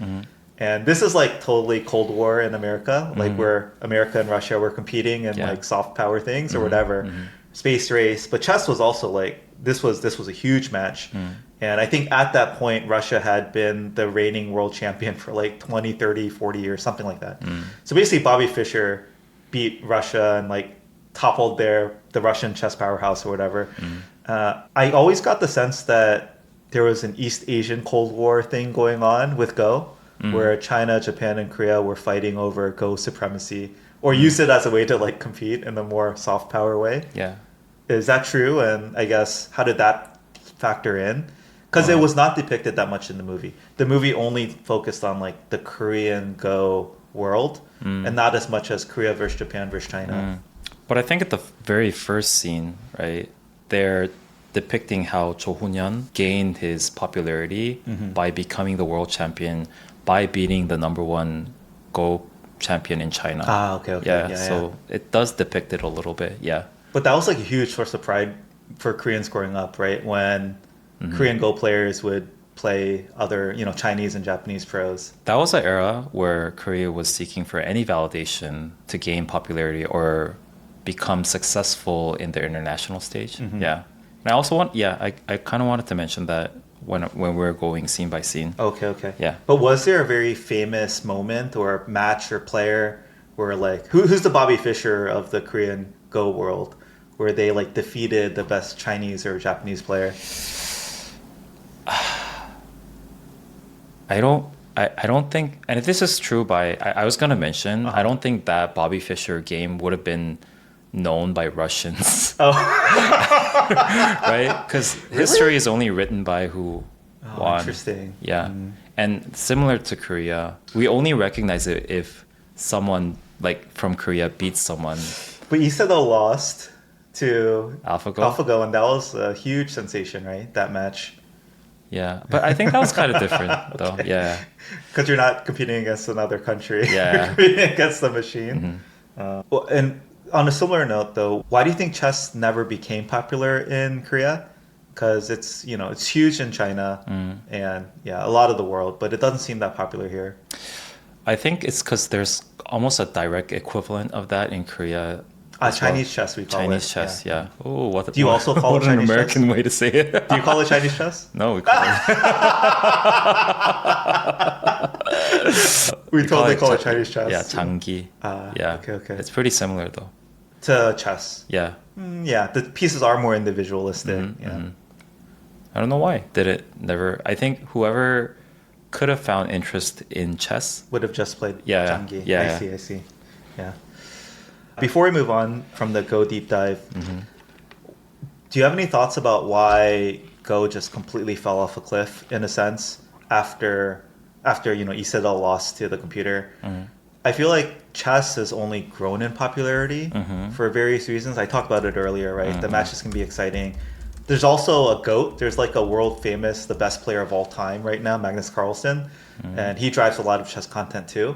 And this is like totally Cold War in America, like where America and Russia were competing in like soft power things or whatever, space race. But chess was also like, this was a huge match. And I think at that point, Russia had been the reigning world champion for like 20, 30, 40 years, something like that. So basically Bobby Fischer beat Russia and like toppled the Russian chess powerhouse or whatever. I always got the sense that there was an East Asian Cold War thing going on with Go, where China, Japan, and Korea were fighting over Go supremacy, or used it as a way to like compete in a more soft power way. Yeah. Is that true? And I guess how did that factor in? Because it was not depicted that much in the movie. The movie only focused on like the Korean Go world, and not as much as Korea versus Japan versus China. But I think at the very first scene, right, they're depicting how Cho Hun-yeon gained his popularity by becoming the world champion, by beating the #1 Go champion in China. Okay. Yeah, so it does depict it a little bit, yeah. But that was like a huge source of pride for Koreans growing up, right? When Korean Go players would play other, Chinese and Japanese pros. That was an era where Korea was seeking for any validation to gain popularity or become successful in the international stage. Yeah. And I also I kind of wanted to mention that when we're going scene by scene. Okay. Yeah. But was there a very famous moment or match or player where like, who's the Bobby Fischer of the Korean Go world, where they like defeated the best Chinese or Japanese player? I don't think, and if this is true I was gonna mention, I don't think that Bobby Fischer game would have been known by Russians. Right? Because history is only written by who won. Interesting. Yeah. And similar to Korea, we only recognize it if someone like from Korea beats someone. But Sedol lost to AlphaGo, and that was a huge sensation, right? That match. Yeah, but I think that was kind of different, though. Yeah, because you're not competing against another country. Yeah, you're competing against the machine. Well, and on a similar note, though, why do you think chess never became popular in Korea? Because it's it's huge in China and a lot of the world, but it doesn't seem that popular here. I think it's because there's almost a direct equivalent of that in Korea. as well. Chinese chess, we call Chinese it. chess, yeah. Oh, what? Do you also call what it an Chinese American chess? way to say it? Do you call it Chinese chess? No, we call it. We totally call it Cha- Chinese chess. Yeah, 장기. Yeah. Okay. It's pretty similar though. To chess. Yeah. Yeah, the pieces are more individualistic. Yeah. I don't know why. Did it never? I think whoever could have found interest in chess. Would have just played Yeah, Jangi. yeah. I see. Yeah. Before we move on from the Go deep dive, do you have any thoughts about why Go just completely fell off a cliff in a sense after Sedol lost to the computer? I feel like chess has only grown in popularity for various reasons. I talked about it earlier, right? The matches can be exciting. There's also a GOAT. There's like a world famous, the best player of all time right now, Magnus Carlsen. And he drives a lot of chess content too.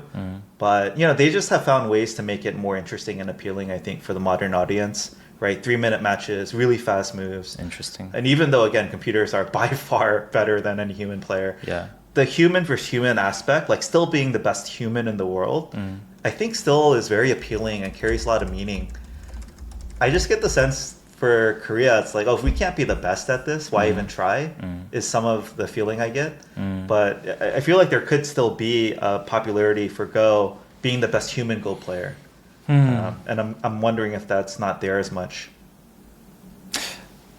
But, they just have found ways to make it more interesting and appealing, I think, for the modern audience, right? 3-minute matches, really fast moves. Interesting. And even though, again, computers are by far better than any human player, Yeah. the human versus human aspect, like still being the best human in the world, I think still is very appealing and carries a lot of meaning. I just get the sense for Korea, it's like, if we can't be the best at this, why even try? Is some of the feeling I get. But I feel like there could still be a popularity for Go being the best human Go player. And I'm wondering if that's not there as much.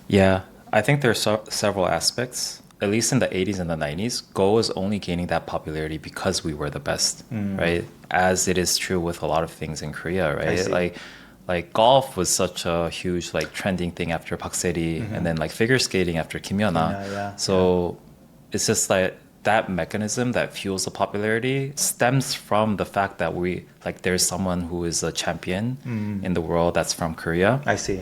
Yeah, I think there's several aspects. At least in the 80s and the 90s, Go was only gaining that popularity because we were the best, right? As it is true with a lot of things in Korea, right? Like golf was such a huge trending thing after Park Se-ri, and then figure skating after Kim Yeona. So it's just that mechanism that fuels the popularity stems from the fact that there's someone who is a champion in the world that's from Korea. I see.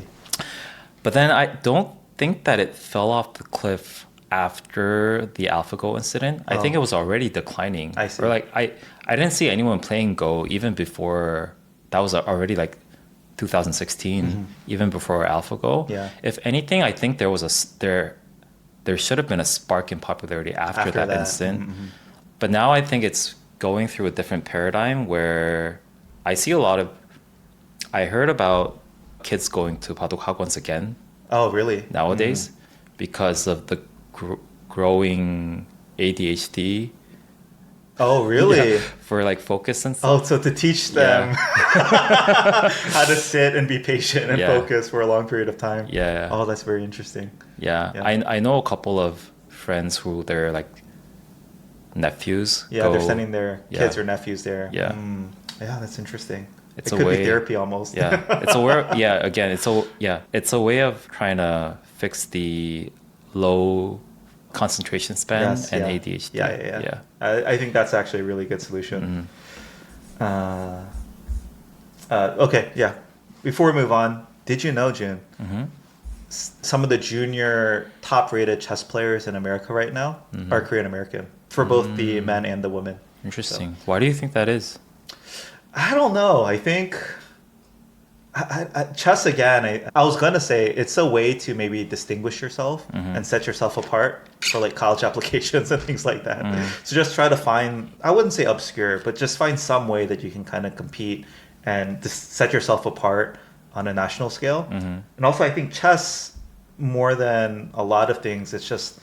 But then I don't think that it fell off the cliff after the AlphaGo incident. I think it was already declining. I see. Or I didn't see anyone playing Go even before that was already 2016, even before AlphaGo. Yeah. If anything, I think there should have been a spark in popularity after that incident. But now I think it's going through a different paradigm where I heard about kids going to Baduk Hagwons again. Oh, really? Nowadays, because of the growing ADHD. Oh, really? Yeah, for focus and stuff. Oh, so to teach them how to sit and be patient and focus for a long period of time. Yeah. Oh, that's very interesting. Yeah. I know a couple of friends who they're nephews. Yeah, they're sending their kids or nephews there. Yeah. Yeah, that's interesting. It's it a could way, be therapy almost. Yeah. It's a way. Yeah. Again, it's a way of trying to fix the low concentration span and ADHD. Yeah. I think that's actually a really good solution. Okay, yeah. Before we move on, did you know, Jun, some of the junior top-rated chess players in America right now are Korean American for both the men and the women. Interesting. So, why do you think that is? I don't know. I think chess again. I was gonna say it's a way to maybe distinguish yourself and set yourself apart for college applications and things like that. So just try to find, I wouldn't say obscure, but just find some way that you can kind of compete and just set yourself apart on a national scale. And also I think chess, more than a lot of things, it's just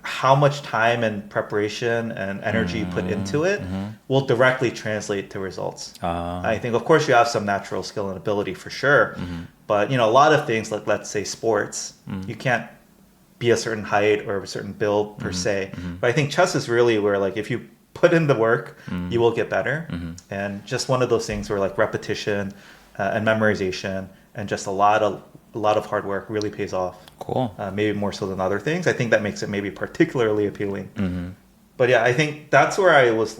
how much time and preparation and energy you put into it will directly translate to results. I think, of course, you have some natural skill and ability for sure, but a lot of things, like let's say sports, you can't be a certain height or a certain build per se. But I think chess is really where if you put in the work, you will get better. And just one of those things where repetition and memorization and just a lot of hard work really pays off. Cool. Maybe more so than other things. I think that makes it maybe particularly appealing. But yeah, I think that's where I was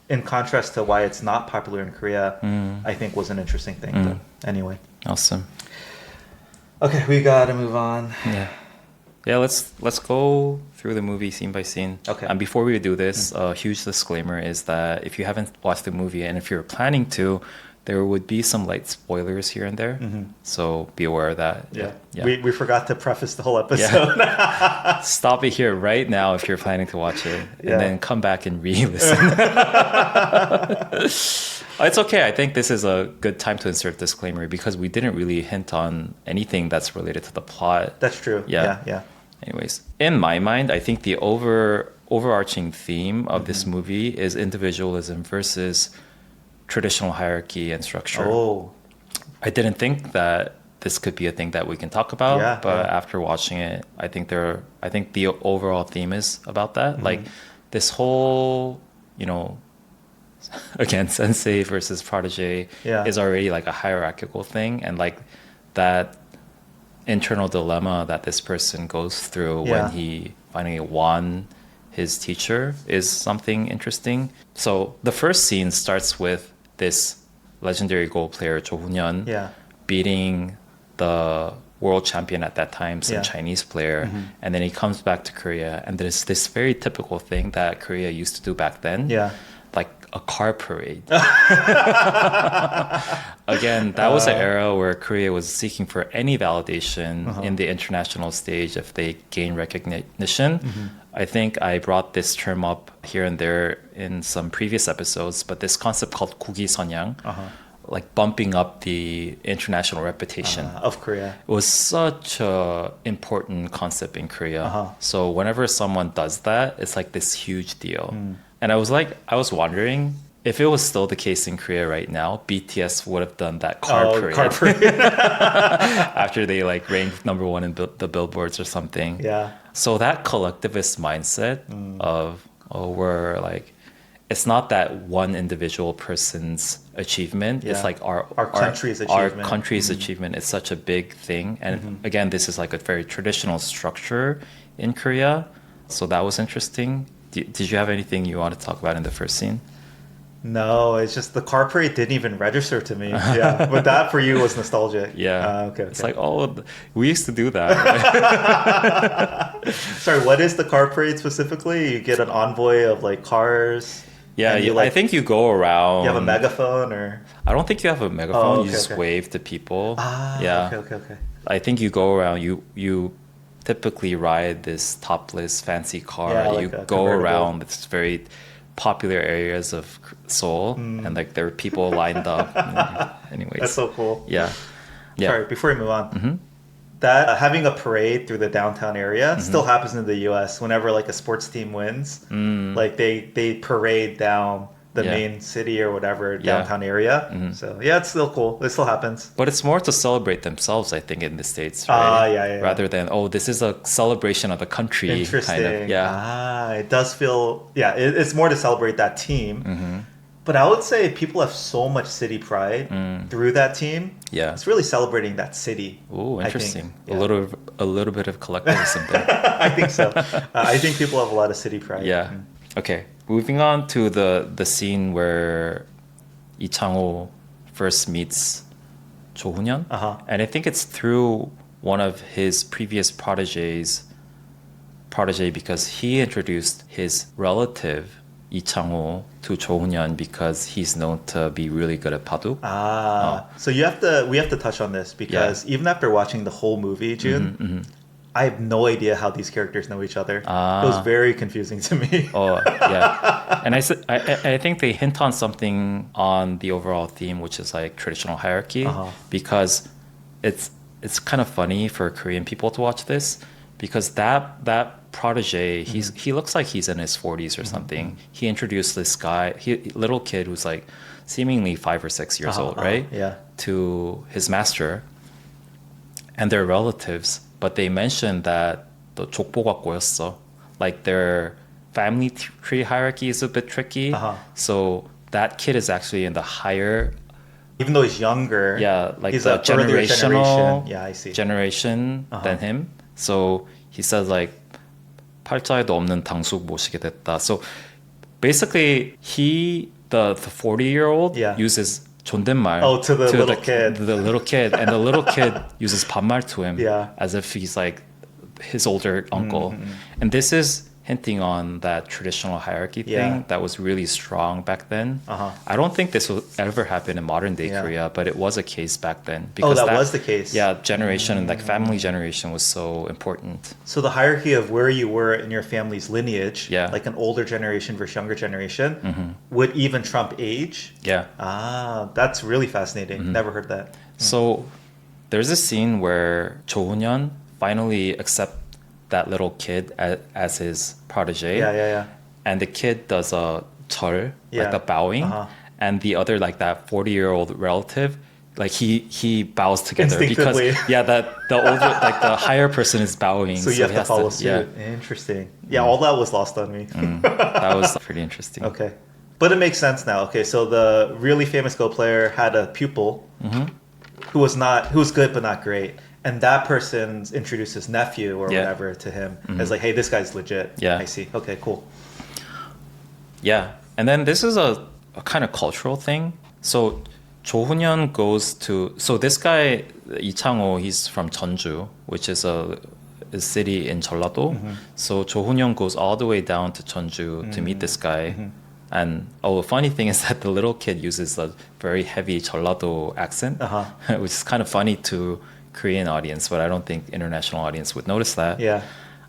in contrast to why it's not popular in Korea, I think was an interesting thing. But anyway. Awesome. Okay, we gotta move on. Yeah, let's go through the movie scene by scene. Okay. And before we do this, a huge disclaimer is that if you haven't watched the movie and if you're planning to, there would be some light spoilers here and there. So be aware of that. Yeah. We forgot to preface the whole episode. Yeah. Stop it here right now if you're planning to watch it. And then come back and re-listen. It's okay. I think this is a good time to insert disclaimer because we didn't really hint on anything that's related to the plot. That's true. Yeah. Yeah. Anyways, in my mind, I think the overarching theme of this movie is individualism versus traditional hierarchy and structure. Oh, I didn't think that this could be a thing that we can talk about, Yeah, but yeah. after watching it, I think the overall theme is about that. Like this whole, again, sensei versus protege Yeah. is already like a hierarchical thing, and like that internal dilemma that this person goes through Yeah. when he finally won his teacher is something interesting. So the first scene starts with this legendary Go player Cho Hun-yeon yeah. beating the world champion at that time, some Yeah. Chinese player, and then he comes back to Korea, and there's this very typical thing that Korea used to do back then, Yeah. like a car parade. Again, that was an era where Korea was seeking for any validation in the international stage if they gain recognition. I think I brought this term up here and there in some previous episodes, but this concept called 국위선양, like bumping up the international reputation. Of Korea. It was such a important concept in Korea. Uh-huh. So whenever someone does that, it's like this huge deal. And I was wondering if it was still the case in Korea right now, BTS would have done that car parade Car parade. after they like ranked number one in the billboards or something. Yeah. So that collectivist mindset of, we're like, it's not that one individual person's achievement. Yeah. It's like our country's Our achievement. country's achievement is such a big thing. And again, this is like a very traditional structure in Korea. So that was interesting. Did you have anything you want to talk about in the first scene? No, it's just the car parade didn't even register to me. Yeah, but that for you was nostalgic. Yeah. Okay. It's like, we used to do that. Sorry, what is the car parade specifically? You get an envoy of like cars. Yeah, and you, I think you go around. You have a megaphone, or I don't think you have a megaphone. Oh, You okay, just okay. wave to people. Okay. I think you go around. You typically ride this topless fancy car. Yeah, like you a go convertible. around this very popular areas of Seoul, and like there are people lined up. Anyways, That's so cool. yeah. Sorry, before we move on, that having a parade through the downtown area still happens in the U.S. Whenever like a sports team wins, like they parade down the Yeah. main city or whatever Yeah. downtown area. So yeah, it's still cool. It still happens. But it's more to celebrate themselves, I think, in the States, right? Yeah. Rather than, this is a celebration of the country. Interesting. Kind of. Yeah. It does feel it's more to celebrate that team. But I would say people have so much city pride through that team. Yeah. It's really celebrating that city. Ooh, I think. interesting. Yeah. A little bit of collectivism there. I think so. I think people have a lot of city pride. Yeah. Okay. Moving on to the scene where Lee Chang-ho first meets Cho Hun-yeon. And I think it's through one of his previous protege because he introduced his relative Lee Chang-ho to Cho Hun-yeon because he's known to be really good at Paduk. So we have to touch on this because even after watching the whole movie, Jun, I have no idea how these characters know each other. It was very confusing to me. Yeah. And I think they hint on something on the overall theme, which is like traditional hierarchy, because it's kind of funny for Korean people to watch this because that protege, he looks like he's in his 40s or something. He introduced this guy, little kid who's like seemingly 5 or 6 years old, right? Yeah. To his master, and they're relatives. But they mentioned that the 족보가 꼬였어. Like their family tree hierarchy is a bit tricky. So that kid is actually in the higher, Even though he's younger, like he's the a earlier generational generation. Yeah, I see. generation than him. So he says like 팔자에도 없는 당숙 모시게 됐다. So basically the 40-year-old uses 존댓말 to the little kid. the little kid, and the little kid uses 반말 to him Yeah. as if he's like his older uncle. And this is hinting on that traditional hierarchy Yeah. thing that was really strong back then. Uh-huh. I don't think this will ever happen in modern day Yeah. Korea, but it was a case back then. Oh, that was the case. Yeah, generation and like family generation was so important. So the hierarchy of where you were in your family's lineage, Yeah. like an older generation versus younger generation, would even trump age. Yeah. Ah, that's really fascinating. Never heard that. So there's a scene where Cho Hoon-yeon finally accepts that little kid as his protege. Yeah. And the kid does a 절, Yeah. like the bowing. Uh-huh. And the other, like that 40-year-old relative, like he bows together because Instinctively. that the older, like the higher person is bowing. So you have he to has follow suit. Yeah, Interesting. Yeah, all that was lost on me. that was pretty interesting. Okay. But it makes sense now. Okay, so the really famous Go player had a pupil who was good but not great. And that person introduced his nephew or Yeah. whatever to him as like, hey, this guy's legit. Yeah. I see. Okay, cool. Yeah, and then this is a kind of cultural thing. So Cho Hoon-yeon goes to, so this guy Lee Chang-ho, he's from Jeonju, which is a city in Jeollado. So Cho Hoon-yeon goes all the way down to Jeonju to meet this guy. And the funny thing is that the little kid uses a very heavy Jeollado accent, which is kind of funny to Korean audience, but I don't think international audience would notice that. Yeah.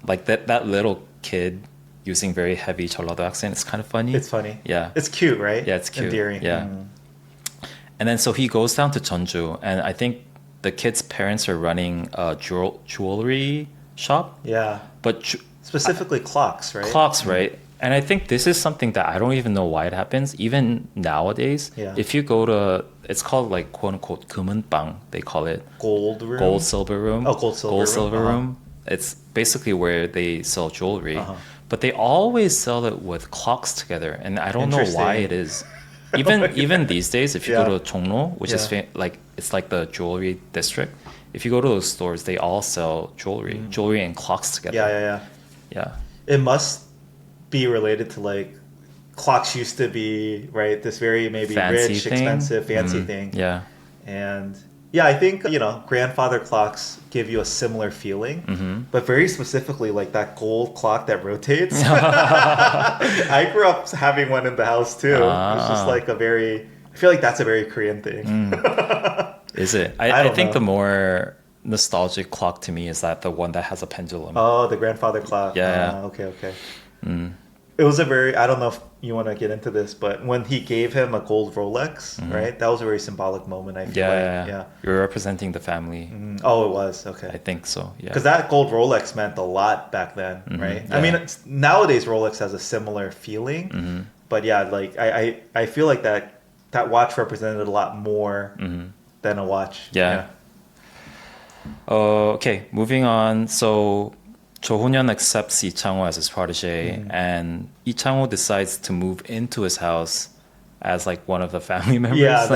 Like that little kid using very heavy Jeollado accent, it's kind of funny. It's funny. Yeah. It's cute, right? Yeah, it's cute. Endearing. Yeah. And then so he goes down to Jeonju, and I think the kid's parents are running a jewelry shop, Yeah. but Specifically clocks, right? clocks, right? And I think this is something that I don't even know why it happens. Even nowadays, Yeah. if you go to, it's called like quote unquote 금은방, they call it Gold room. gold silver room. Oh, gold silver room. room. It's basically where they sell jewelry, but they always sell it with clocks together, and I don't know why Interesting. it is. Even these days, if you Yeah. go to Chongno, which is like it's like the jewelry district, if you go to those stores, they all sell jewelry and clocks together. Yeah. Yeah. It must be related to like clocks used to be, right? This very maybe Fancy rich, thing. expensive, fancy thing. Yeah. And yeah, I think, grandfather clocks give you a similar feeling, but very specifically like that gold clock that rotates. I grew up having one in the house too. It's just like I feel like that's a very Korean thing. Is it? I I don't think know. the more nostalgic clock to me is that the one that has a pendulum. Oh, the grandfather clock. Yeah. Okay. It was I don't know if you want to get into this, but when he gave him a gold Rolex, right? That was a very symbolic moment, I feel like. Yeah. You're representing the family. Oh, it was. Okay. I think so. Yeah. Because that gold Rolex meant a lot back then, right? I mean, nowadays Rolex has a similar feeling, but yeah, like I feel like that watch represented a lot more than a watch. Yeah. Okay, moving on. So Cho Hoon-yeon accepts Lee Chang-ho as his protege, and Lee Chang-ho decides to move into his house as like one of the family members. Yeah,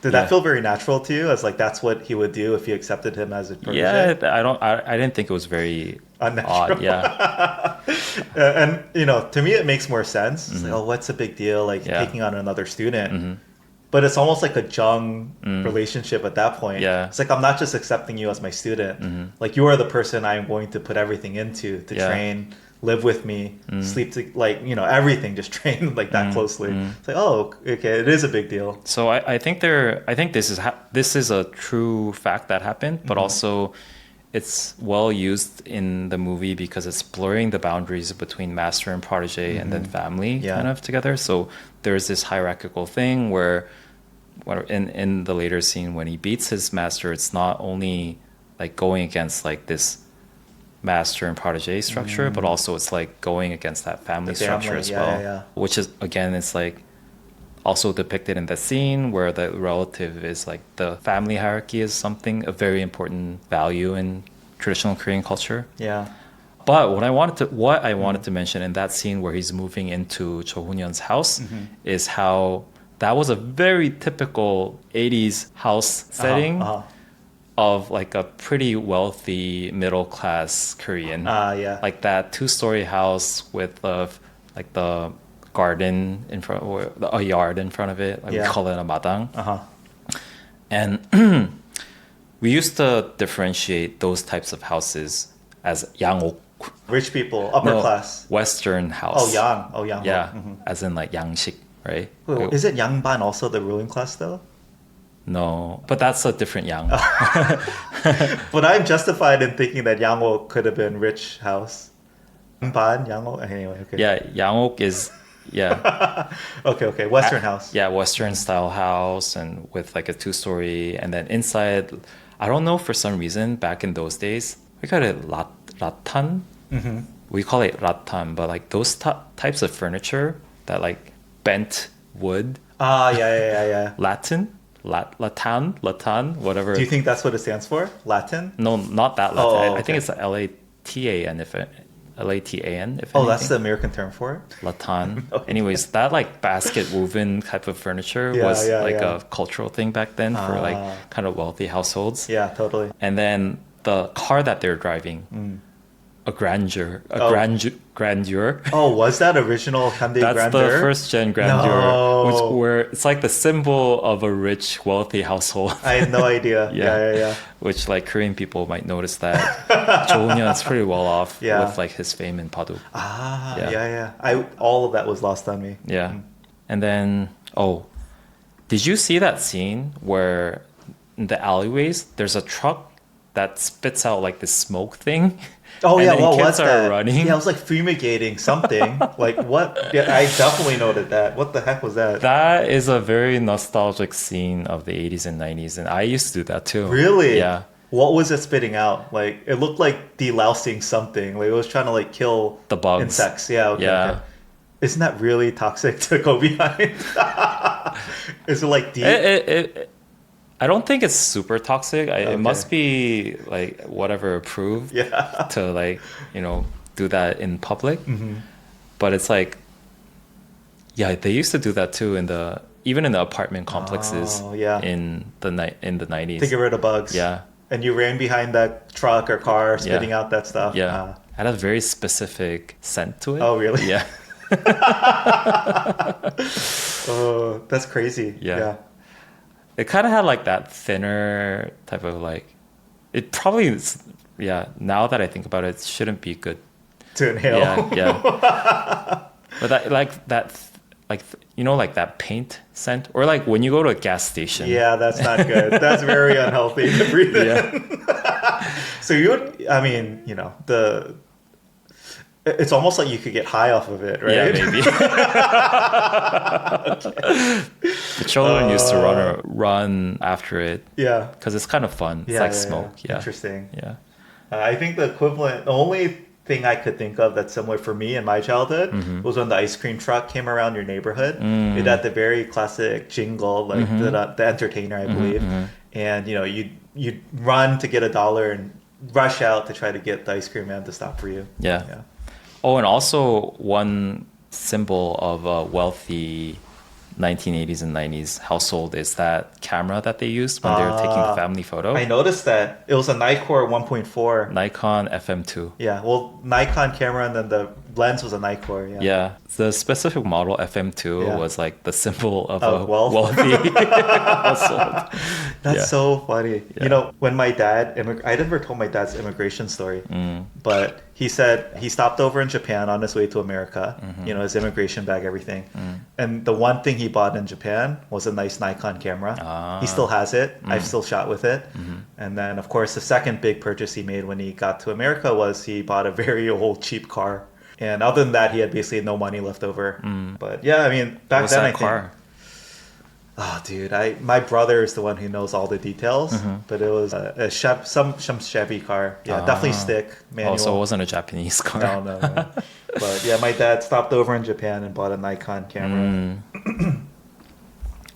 did Yeah. that feel very natural to you? As like that's what he would do if you accepted him as a protege? Yeah, I didn't think it was very Unnatural. odd. Yeah. And to me it makes more sense. It's like, oh, what's a big deal? Like Yeah. taking on another student. But it's almost like a Jung relationship at that point. Yeah. It's like I'm not just accepting you as my student. Like you are the person I'm going to put everything into to Yeah. train, live with me, sleep to everything, just train like that closely. It's like, oh, okay, it is a big deal. So I think this is a true fact that happened, but also it's well used in the movie because it's blurring the boundaries between master and protege and then family kind of together. So there's this hierarchical thing where in the later scene when he beats his master, it's not only like going against like this master and protege structure, but also it's like going against that family structure as well. Yeah. Which is again, it's like also depicted in that scene where the relative is like the family hierarchy is a very important value in traditional Korean culture. Yeah. But what I wanted to mention in that scene where he's moving into Cho Hoon-yeon's house is how that was a very typical 80s house setting of like a pretty wealthy middle class Korean. Yeah. Like that 2-story house with like the garden in front, or a yard in front of it. Like we call it a madang. And we used to differentiate those types of houses as 양옥 Rich people, upper No, class. Western house. Oh, yang. Oh, yang. Yeah, as in like 양식, right? Wait, is it Yangban also the ruling class though? No, but that's a different yang. But I'm justified in thinking that Yangwo could have been rich house. Ban, Yangwo? Anyway, okay. Yeah, 양옥 is yeah. Okay. Western house. Yeah, Western style house and with like a two-story, and then inside, I don't know for some reason back in those days we call it rattan. We call it rattan, but like those types of furniture that like bent wood, Ah, yeah. latan, whatever. Do you think that's what it stands for? Latin? No, not that Latin. Oh, I think okay. it's Latan if Latan if Oh, that's the anything. American term for it? Latan. Okay. Anyways, that like basket woven type of furniture Yeah, was yeah, like yeah. a cultural thing back then for like kind of wealthy households. Yeah, totally. And then the car that they're driving, a grandeur. Oh, was that original Hyundai That's Grandeur? the first gen grandeur, No. where it's like the symbol of a rich, wealthy household. I had no idea. Yeah. Yeah. Which like Korean people might notice that Joon is pretty well off Yeah. with like his fame in Paduk. Ah, Yeah. yeah. All of that was lost on me. Yeah. And then, did you see that scene where in the alleyways there's a truck that spits out like this smoke thing? Oh And yeah, then what kids was are that? running. Yeah, it was like fumigating something. Like what? Yeah, I definitely noted that. What the heck was that? That is a very nostalgic scene of the 80s and 90s, and I used to do that too. Really? Yeah. What was it spitting out? Like it looked like delousing something. Like it was trying to like kill The bugs. insects. Yeah. Okay. Yeah. Okay. Isn't that really toxic to go behind? Is it like deep? I don't think it's super toxic. Okay. It must be like whatever approved Yeah. to like, do that in public. Mm-hmm. But it's like, yeah, they used to do that too even in the apartment complexes Oh, yeah. in the 90s. To get rid of bugs. Yeah. And you ran behind that truck or car spitting Yeah. out that stuff. Yeah. It had a very specific scent to it. Oh, really? Yeah. Oh, that's crazy. Yeah. It kind of had like that thinner type of like, it probably is, now that I think about it, it shouldn't be good. To inhale. Yeah. But like that paint scent, or like when you go to a gas station. Yeah, that's not good. That's very unhealthy to breathe in. So it's almost like you could get high off of it, right? Yeah, maybe. The children used to run after it Yeah. because it's kind of fun. It's Yeah, like yeah, smoke. yeah. Yeah. Interesting. Yeah. I think the only thing I could think of that's similar for me in my childhood was when the ice cream truck came around your neighborhood. It had the very classic jingle, like the entertainer, I believe. And you'd run to get $1 and rush out to try to get the ice cream man to stop for you. Yeah. Oh, and also one symbol of a wealthy 1980s and 90s household is that camera that they used when they were taking the family photo. I noticed that. It was a Nikkor 1.4. Nikon FM2. Yeah, well, Nikon camera and then the lens was a Nikkor. Yeah. Yeah, the specific model FM2 Yeah. was like the symbol of Of a wealth. wealthy household. That's Yeah. so funny. Yeah. When my dad, I never told my dad's immigration story, but he said he stopped over in Japan on his way to America, his immigration bag, everything. And the one thing he bought in Japan was a nice Nikon camera. He still has it. I've still shot with it. And then, of course, the second big purchase he made when he got to America was he bought a very old, cheap car. And other than that, he had basically no money left over. But yeah, I mean, back What's then, that I think. car? Oh, dude, my brother is the one who knows all the details, but it was some Chevy car. Yeah, definitely stick manual. Oh, so it wasn't a Japanese car. No. But yeah, my dad stopped over in Japan and bought a Nikon camera.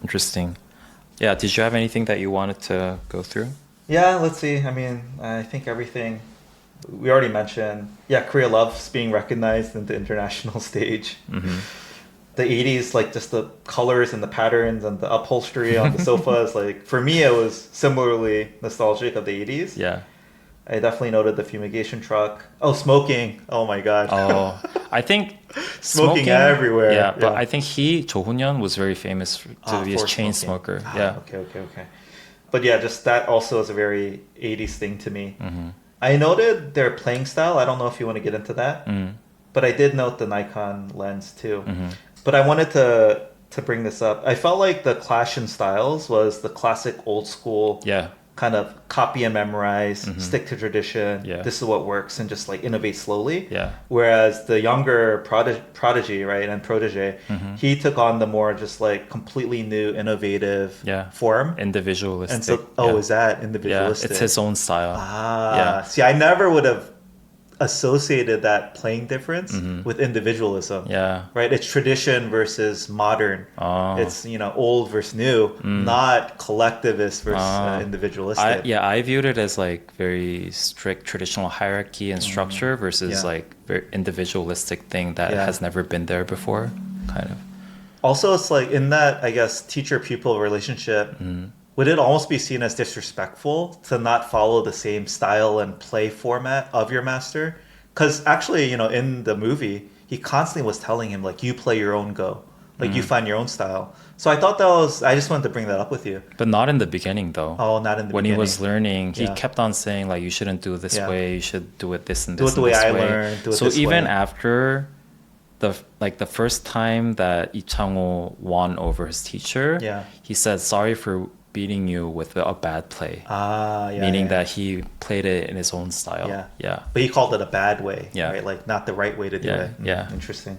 Interesting. Yeah, did you have anything that you wanted to go through? Yeah, let's see. I mean, I think everything we already mentioned. Yeah, Korea loves being recognized in the international stage. The 80s, like just the colors and the patterns and the upholstery on the sofas, like for me, it was similarly nostalgic of the 80s. Yeah. I definitely noted the fumigation truck. Oh, smoking. Oh my God. Oh, I think Smoking everywhere. Yeah, but Yeah. I think Cho Hoon-yeon was very famous to be a for chain smoking. smoker. Yeah. Okay. But yeah, just that also is a very 80s thing to me. I noted their playing style. I don't know if you want to get into that, but I did note the Nikon lens too. But I wanted to bring this up. I felt like the clash in styles was the classic old school Yeah. kind of copy and memorize, stick to tradition. Yeah. This is what works, and just like innovate slowly. Yeah. Whereas the younger prodigy, right, and protege, he took on the more just like completely new, innovative Yeah. form. Individualistic. And so, is that individualistic? Yeah, it's his own style. Ah, see, I never would have associated that playing difference with individualism. Yeah. Right? It's tradition versus modern. Oh. It's, old versus new, not collectivist versus individualistic. I viewed it as like very strict traditional hierarchy and structure versus like very individualistic thing that has never been there before, kind of. Also, it's like in that, I guess, teacher-pupil relationship, would it almost be seen as disrespectful to not follow the same style and play format of your master? Because actually, in the movie, he constantly was telling him, like, you play your own go. Like, you find your own style. So I thought I just wanted to bring that up with you. But not in the beginning, though. Oh, not in the when beginning. he was learning, he kept on saying, like, you shouldn't do it this way, you should do it this and do this it the and way this I way. learned, do it so this even way. after the first time that Lee Chang-ho won over his teacher, he said, sorry for beating you with a bad play. Meaning that he played it in his own style. Yeah. But he called it a bad way, Yeah. right? Like, not the right way to do it. Yeah. Interesting.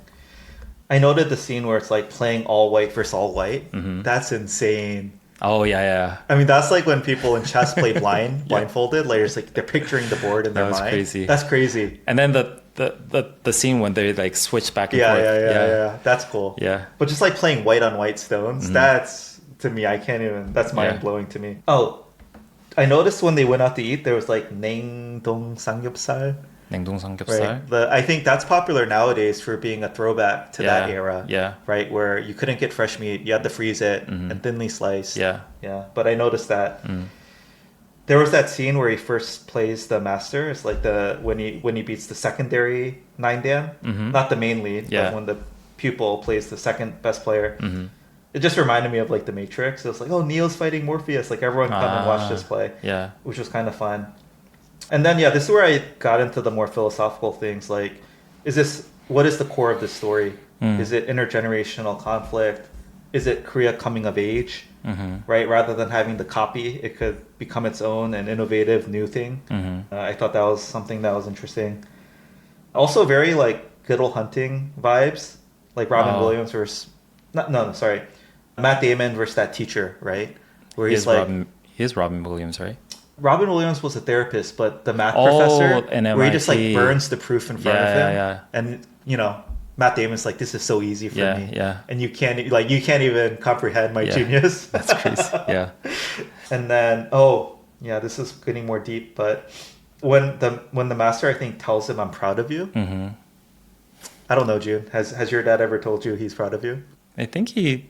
I noted the scene where it's like playing all white versus all white. That's insane. Oh, yeah. I mean, that's like when people in chess play blindfolded. Like, it's like they're picturing the board in their mind. Crazy. That's crazy. And then the scene when they like switch back and forth. Yeah. That's cool. Yeah. But just like playing white on white stones, that's, to me, I can't even, that's mind blowing to me. Oh, I noticed when they went out to eat, there was like 냉동 삼겹살. 냉동 삼겹살. Right. I think that's popular nowadays for being a throwback to that era. Yeah. Right, where you couldn't get fresh meat, you had to freeze it and thinly sliced. Yeah. But I noticed that. There was that scene where he first plays the master. It's like when he beats the secondary 9-dan, not the main lead, but when the pupil plays the second best player. It just reminded me of like the Matrix. It was like, oh, Neo's fighting Morpheus. Like everyone come and watch this play. Yeah. Which was kind of fun. And then this is where I got into the more philosophical things. Like, what is the core of this story? Is it intergenerational conflict? Is it Korea coming of age? Right? Rather than having the copy, it could become its own and innovative new thing. I thought that was something that was interesting. Also very like Good Will Hunting vibes. Like Robin Williams versus... Matt Damon versus that teacher, right? Where he's like... He's Robin Williams, right? Robin Williams was a therapist, but the math professor, where he just like burns the proof in front of him. And, Matt Damon's like, this is so easy for me. Yeah. And you can't even comprehend my genius. That's crazy. Yeah. And then, this is getting more deep, but when the master, I think, tells him, I'm proud of you. I don't know, June. Has your dad ever told you he's proud of you? I think he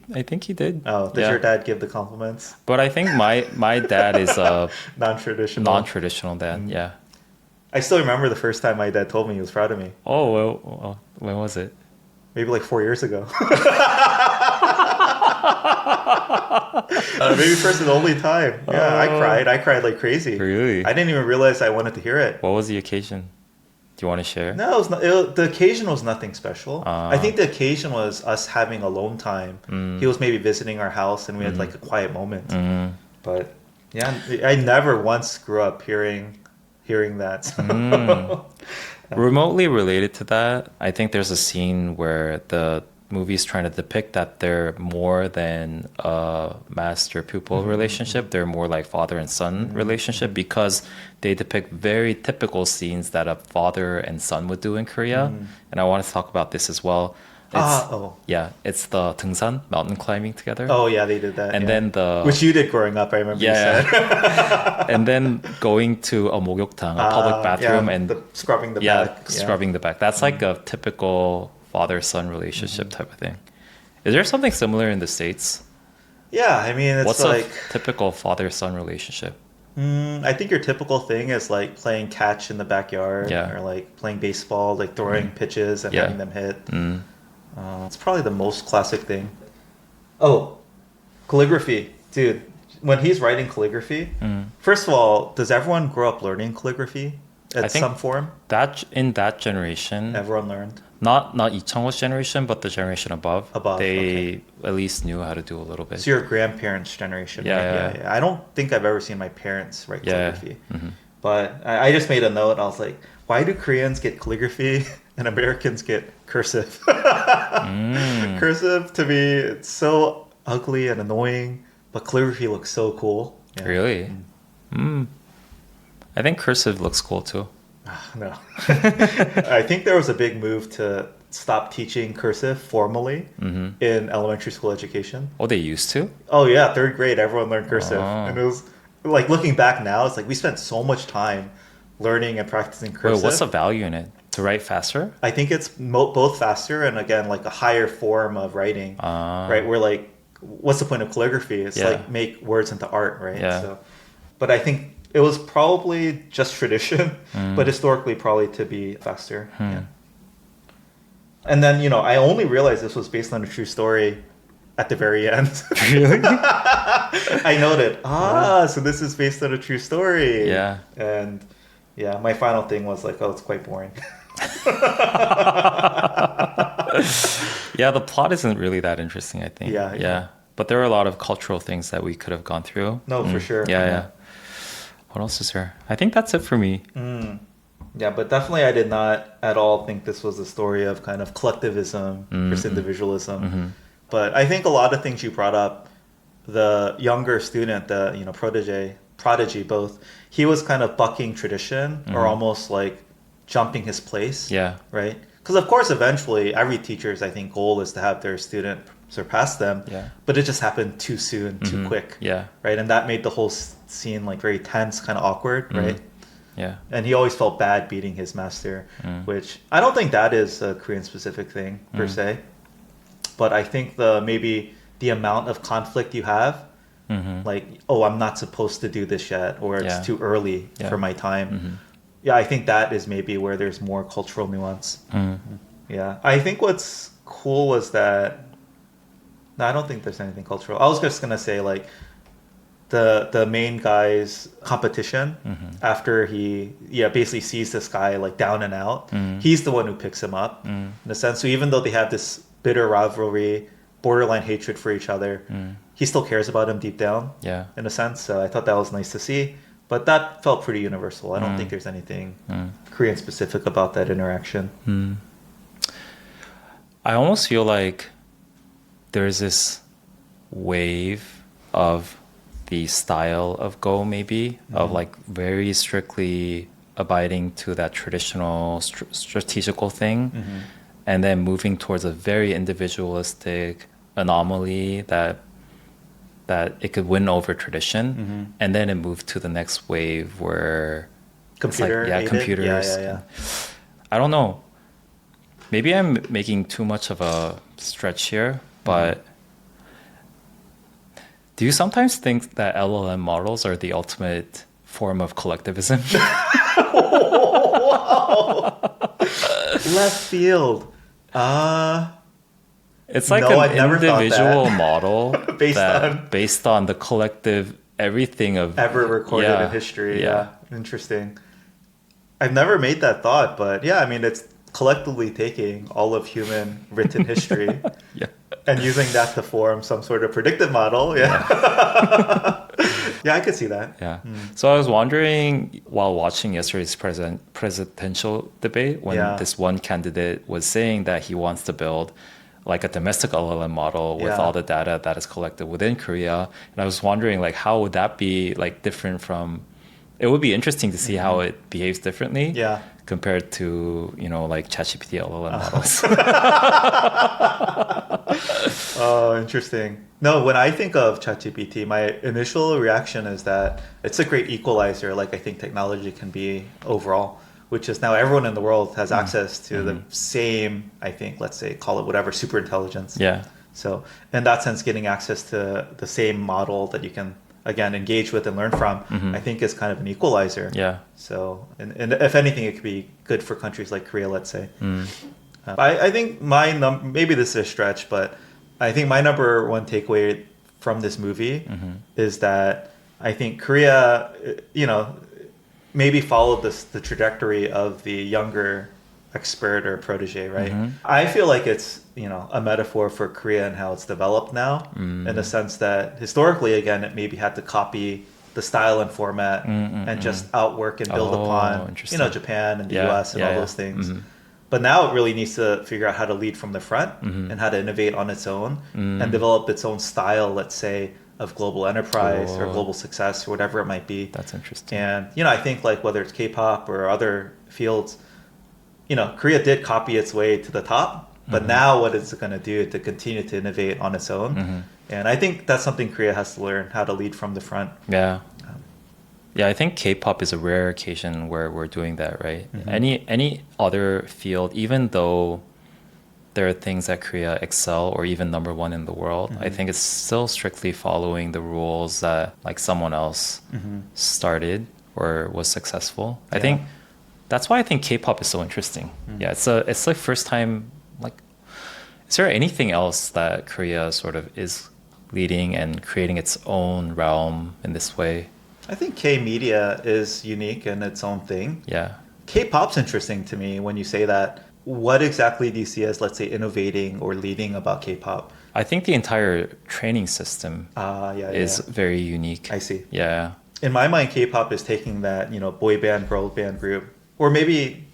did. Oh, does your dad give the compliments? But I think my dad is a non-traditional dad. Yeah. I still remember the first time my dad told me he was proud of me. Oh, well, when was it? Maybe like 4 years ago. Maybe first and only time. Yeah, I cried like crazy. Really? I didn't even realize I wanted to hear it. What was the occasion? Do you want to share? No, the occasion was nothing special. I think the occasion was us having alone time. He was maybe visiting our house and we had like a quiet moment. But yeah, I never once grew up hearing that. Remotely related to that, I think there's a scene where the movie's trying to depict that they're more than a master-pupil relationship. They're more like father and son relationship because they depict very typical scenes that a father and son would do in Korea. And I want to talk about this as well. It's the 등산, mountain climbing together. Oh yeah, they did that. And then which you did growing up, I remember you said. And then going to a 목욕탕, a public bathroom, and scrubbing the back. Scrubbing the back. That's like a typical father-son relationship type of thing. Is there something similar in the States? Yeah, I mean, it's what's like a typical father-son relationship? I think your typical thing is like playing catch in the backyard, or like playing baseball, like throwing pitches and having them hit. It's probably the most classic thing. Oh, calligraphy. Dude, when he's writing calligraphy, first of all, does everyone grow up learning calligraphy? at think some form. That in that generation, Everyone learned. not Lee Chang-wo's generation, but the generation above, Above, they at least knew how to do a little bit. So your grandparents' generation, Yeah, right? yeah. I don't think I've ever seen my parents write Yeah. calligraphy. But I just made a note. I was like, why do Koreans get calligraphy and Americans get cursive? Cursive, to me, it's so ugly and annoying, but calligraphy looks so cool. Yeah. Really? I think cursive looks cool too. No. I think there was a big move to stop teaching cursive formally in elementary school education. Oh, they used to? Oh yeah, third grade, everyone learned cursive. Oh. And it was like looking back now, it's like we spent so much time learning and practicing cursive. Wait, what's the value in it? To write faster? I think it's both faster and again like a higher form of writing, right? Where like, what's the point of calligraphy? It's Yeah. like make words into art, right? Yeah. So, but I think it was probably just tradition, but historically probably to be faster. Yeah. And then I only realized this was based on a true story at the very end. Really? I noted, so this is based on a true story. Yeah. And yeah, my final thing was like, oh, it's quite boring. Yeah, the plot isn't really that interesting, I think. Yeah. But there are a lot of cultural things that we could have gone through. No, for sure. Yeah. What else is there? I think that's it for me. Yeah, but definitely I did not at all think this was a story of kind of collectivism versus individualism. But I think a lot of things you brought up, the younger student, the prodigy both, he was kind of bucking tradition or almost like jumping his place. Yeah. Right? Because of course eventually every teacher's I think goal is to have their student surpass them. Yeah. But it just happened too soon, too quick. Yeah. Right? And that made the whole scene like very tense, kind of awkward, right? Yeah. And he always felt bad beating his master, which I don't think that is a Korean specific thing per se. But I think maybe the amount of conflict you have, like, oh, I'm not supposed to do this yet, or it's too early for my time. Yeah, I think that is maybe where there's more cultural nuance. Yeah, I think what's cool was that. No, I don't think there's anything cultural. I was just gonna say like the main guy's competition after he basically sees this guy like down and out. He's the one who picks him up in a sense. So even though they have this bitter rivalry, borderline hatred for each other, he still cares about him deep down. Yeah. In a sense. So I thought that was nice to see. But that felt pretty universal. I don't think there's anything Korean specific about that interaction. I almost feel like there's this wave of the style of Go, maybe, of like very strictly abiding to that traditional strategical thing, and then moving towards a very individualistic anomaly that it could win over tradition, and then it moved to the next wave where Computer, it's like, computers. Yeah. I don't know. Maybe I'm making too much of a stretch here, but do you sometimes think that LLM models are the ultimate form of collectivism? Whoa. Left field. It's like No, an I've never thought individual that. model Based based on the collective everything of ever recorded in history. Yeah. Interesting. I've never made that thought, but yeah, I mean, it's collectively taking all of human written history and using that to form some sort of predictive model. Yeah. Yeah, I could see that. Yeah. So I was wondering while watching yesterday's presidential debate when this one candidate was saying that he wants to build like a domestic LLM model with all the data that is collected within Korea. And I was wondering like how would that be like different from, it would be interesting to see how it behaves differently compared to, like ChatGPT LLM models. Oh, interesting. No, when I think of ChatGPT, my initial reaction is that it's a great equalizer, like I think technology can be overall, which is now everyone in the world has access to the same, I think, let's say, call it whatever, super intelligence. Yeah. So in that sense, getting access to the same model that you can, again, engage with and learn from, I think is kind of an equalizer. Yeah. So, and if anything, it could be good for countries like Korea, let's say. I think maybe this is a stretch, but I think my number one takeaway from this movie is that I think Korea, maybe followed the trajectory of the younger expert or protege, right? I feel like it's, a metaphor for Korea and how it's developed now, in the sense that historically, again, it maybe had to copy the style and format and just outwork and build upon, interesting. Japan and the Yeah, US and yeah, all yeah. those things. But now it really needs to figure out how to lead from the front and how to innovate on its own and develop its own style, let's say, of global enterprise or global success or whatever it might be. That's interesting. And, I think like whether it's K-pop or other fields, Korea did copy its way to the top, but now what is it going to do to continue to innovate on its own? And I think that's something Korea has to learn, how to lead from the front. Yeah. Yeah, I think K-pop is a rare occasion where we're doing that, right? Any other field, even though there are things that Korea excel or even number one in the world, I think it's still strictly following the rules that like someone else started or was successful. I think that's why I think K-pop is so interesting. Yeah, it's like first time, like, is there anything else that Korea sort of is leading and creating its own realm in this way? I think K-media is unique in its own thing. Yeah. K-pop's interesting to me when you say that. What exactly do you see as, let's say, innovating or leading about K-pop? I think the entire training system is yeah. very unique. I see. Yeah. In my mind, K-pop is taking that, boy band, girl band group, or maybe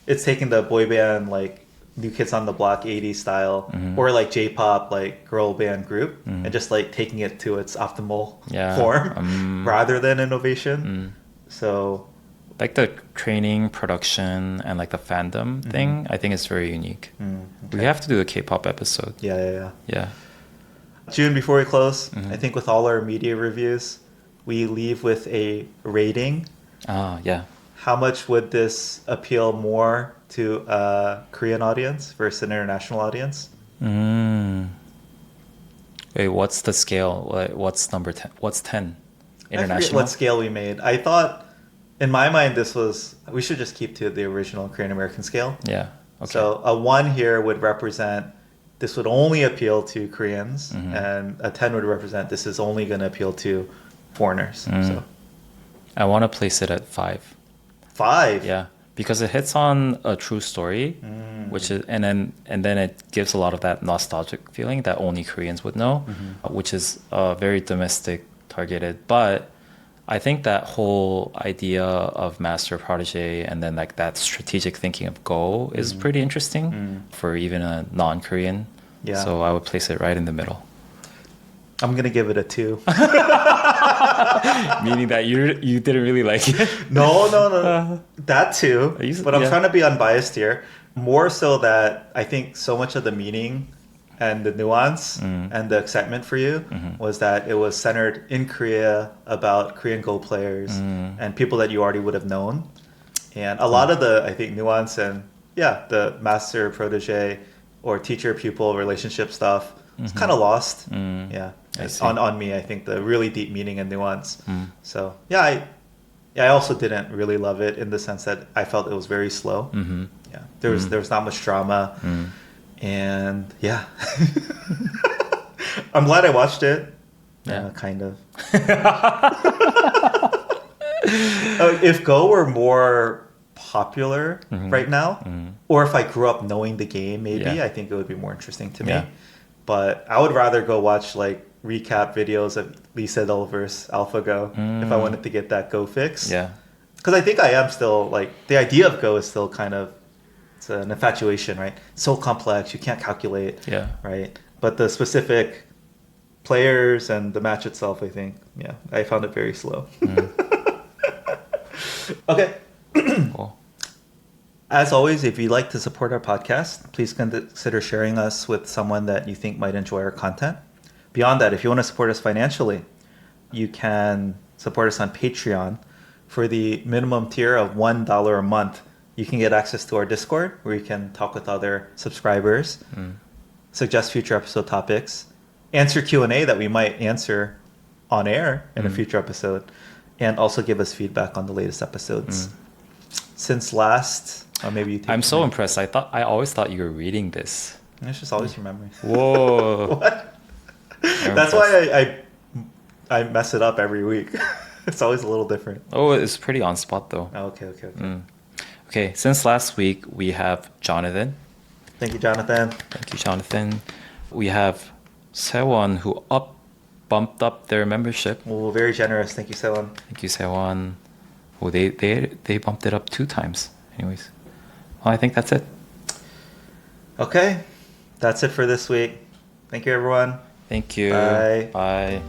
it's taking the boy band, like New Kids on the Block 80s style, or like J-pop, like girl band group, and just like taking it to its optimal form rather than innovation. So, like the training, production, and like the fandom thing, I think is very unique. Okay. We have to do a K-pop episode. Yeah. June, before we close, I think with all our media reviews, we leave with a rating. Yeah. How much would this appeal more to a Korean audience versus an international audience? Wait, what's the scale? What's number 10? What's 10? International? I forget what scale we made. I thought, in my mind, we should just keep to the original Korean American scale. Yeah. Okay. So a 1 here would represent this would only appeal to Koreans, and a 10 would represent this is only going to appeal to foreigners. So I want to place it at 5. 5? Yeah, because it hits on a true story, which is and then it gives a lot of that nostalgic feeling that only Koreans would know, which is very domestic targeted. But I think that whole idea of master protege and then like that strategic thinking of Go is pretty interesting for even a non-Korean. Yeah. So I would place it right in the middle. I'm gonna give it a 2. Meaning that you didn't really like it. No. That too. But I'm yeah. trying to be unbiased here. More so that I think so much of the meaning and the nuance and the excitement for you was that it was centered in Korea about Korean Go players and people that you already would have known. And a lot of the, I think, nuance and the master protege or teacher pupil relationship stuff is kind of lost. Yeah. On me, I think the really deep meaning and nuance. So I also didn't really love it in the sense that I felt it was very slow. Yeah, there was not much drama, and I'm glad I watched it. Yeah. Kind of. If Go were more popular right now, or if I grew up knowing the game, maybe I think it would be more interesting to me. Yeah. But I would rather go watch like recap videos of Sedol versus AlphaGo if I wanted to get that Go fix. Yeah. Because I think I am still like the idea of Go is still kind of it's an infatuation, right? It's so complex, you can't calculate. Yeah. Right. But the specific players and the match itself, I think, I found it very slow. Okay. Cool. As always, if you'd like to support our podcast, please consider sharing us with someone that you think might enjoy our content. Beyond that, if you want to support us financially, you can support us on Patreon. For the minimum tier of $1 a month, you can get access to our Discord, where you can talk with other subscribers, suggest future episode topics, answer Q&A that we might answer on air in a future episode, and also give us feedback on the latest episodes. Since last... maybe you take I'm so impressed. I always thought you were reading this. It's just always from memory. Whoa. What? That's why I mess it up every week. It's always a little different. Oh, it's pretty on spot though. Oh, okay, okay, okay. Okay, since last week we have Jonathan. Thank you, Jonathan. Thank you, Jonathan. We have Sewon who bumped up their membership. Well, very generous. Thank you, Sewon. Thank you, Sewon. Oh, they bumped it up 2 times. Anyways, well, I think that's it. Okay, that's it for this week. Thank you, everyone. Thank you. Bye. Bye.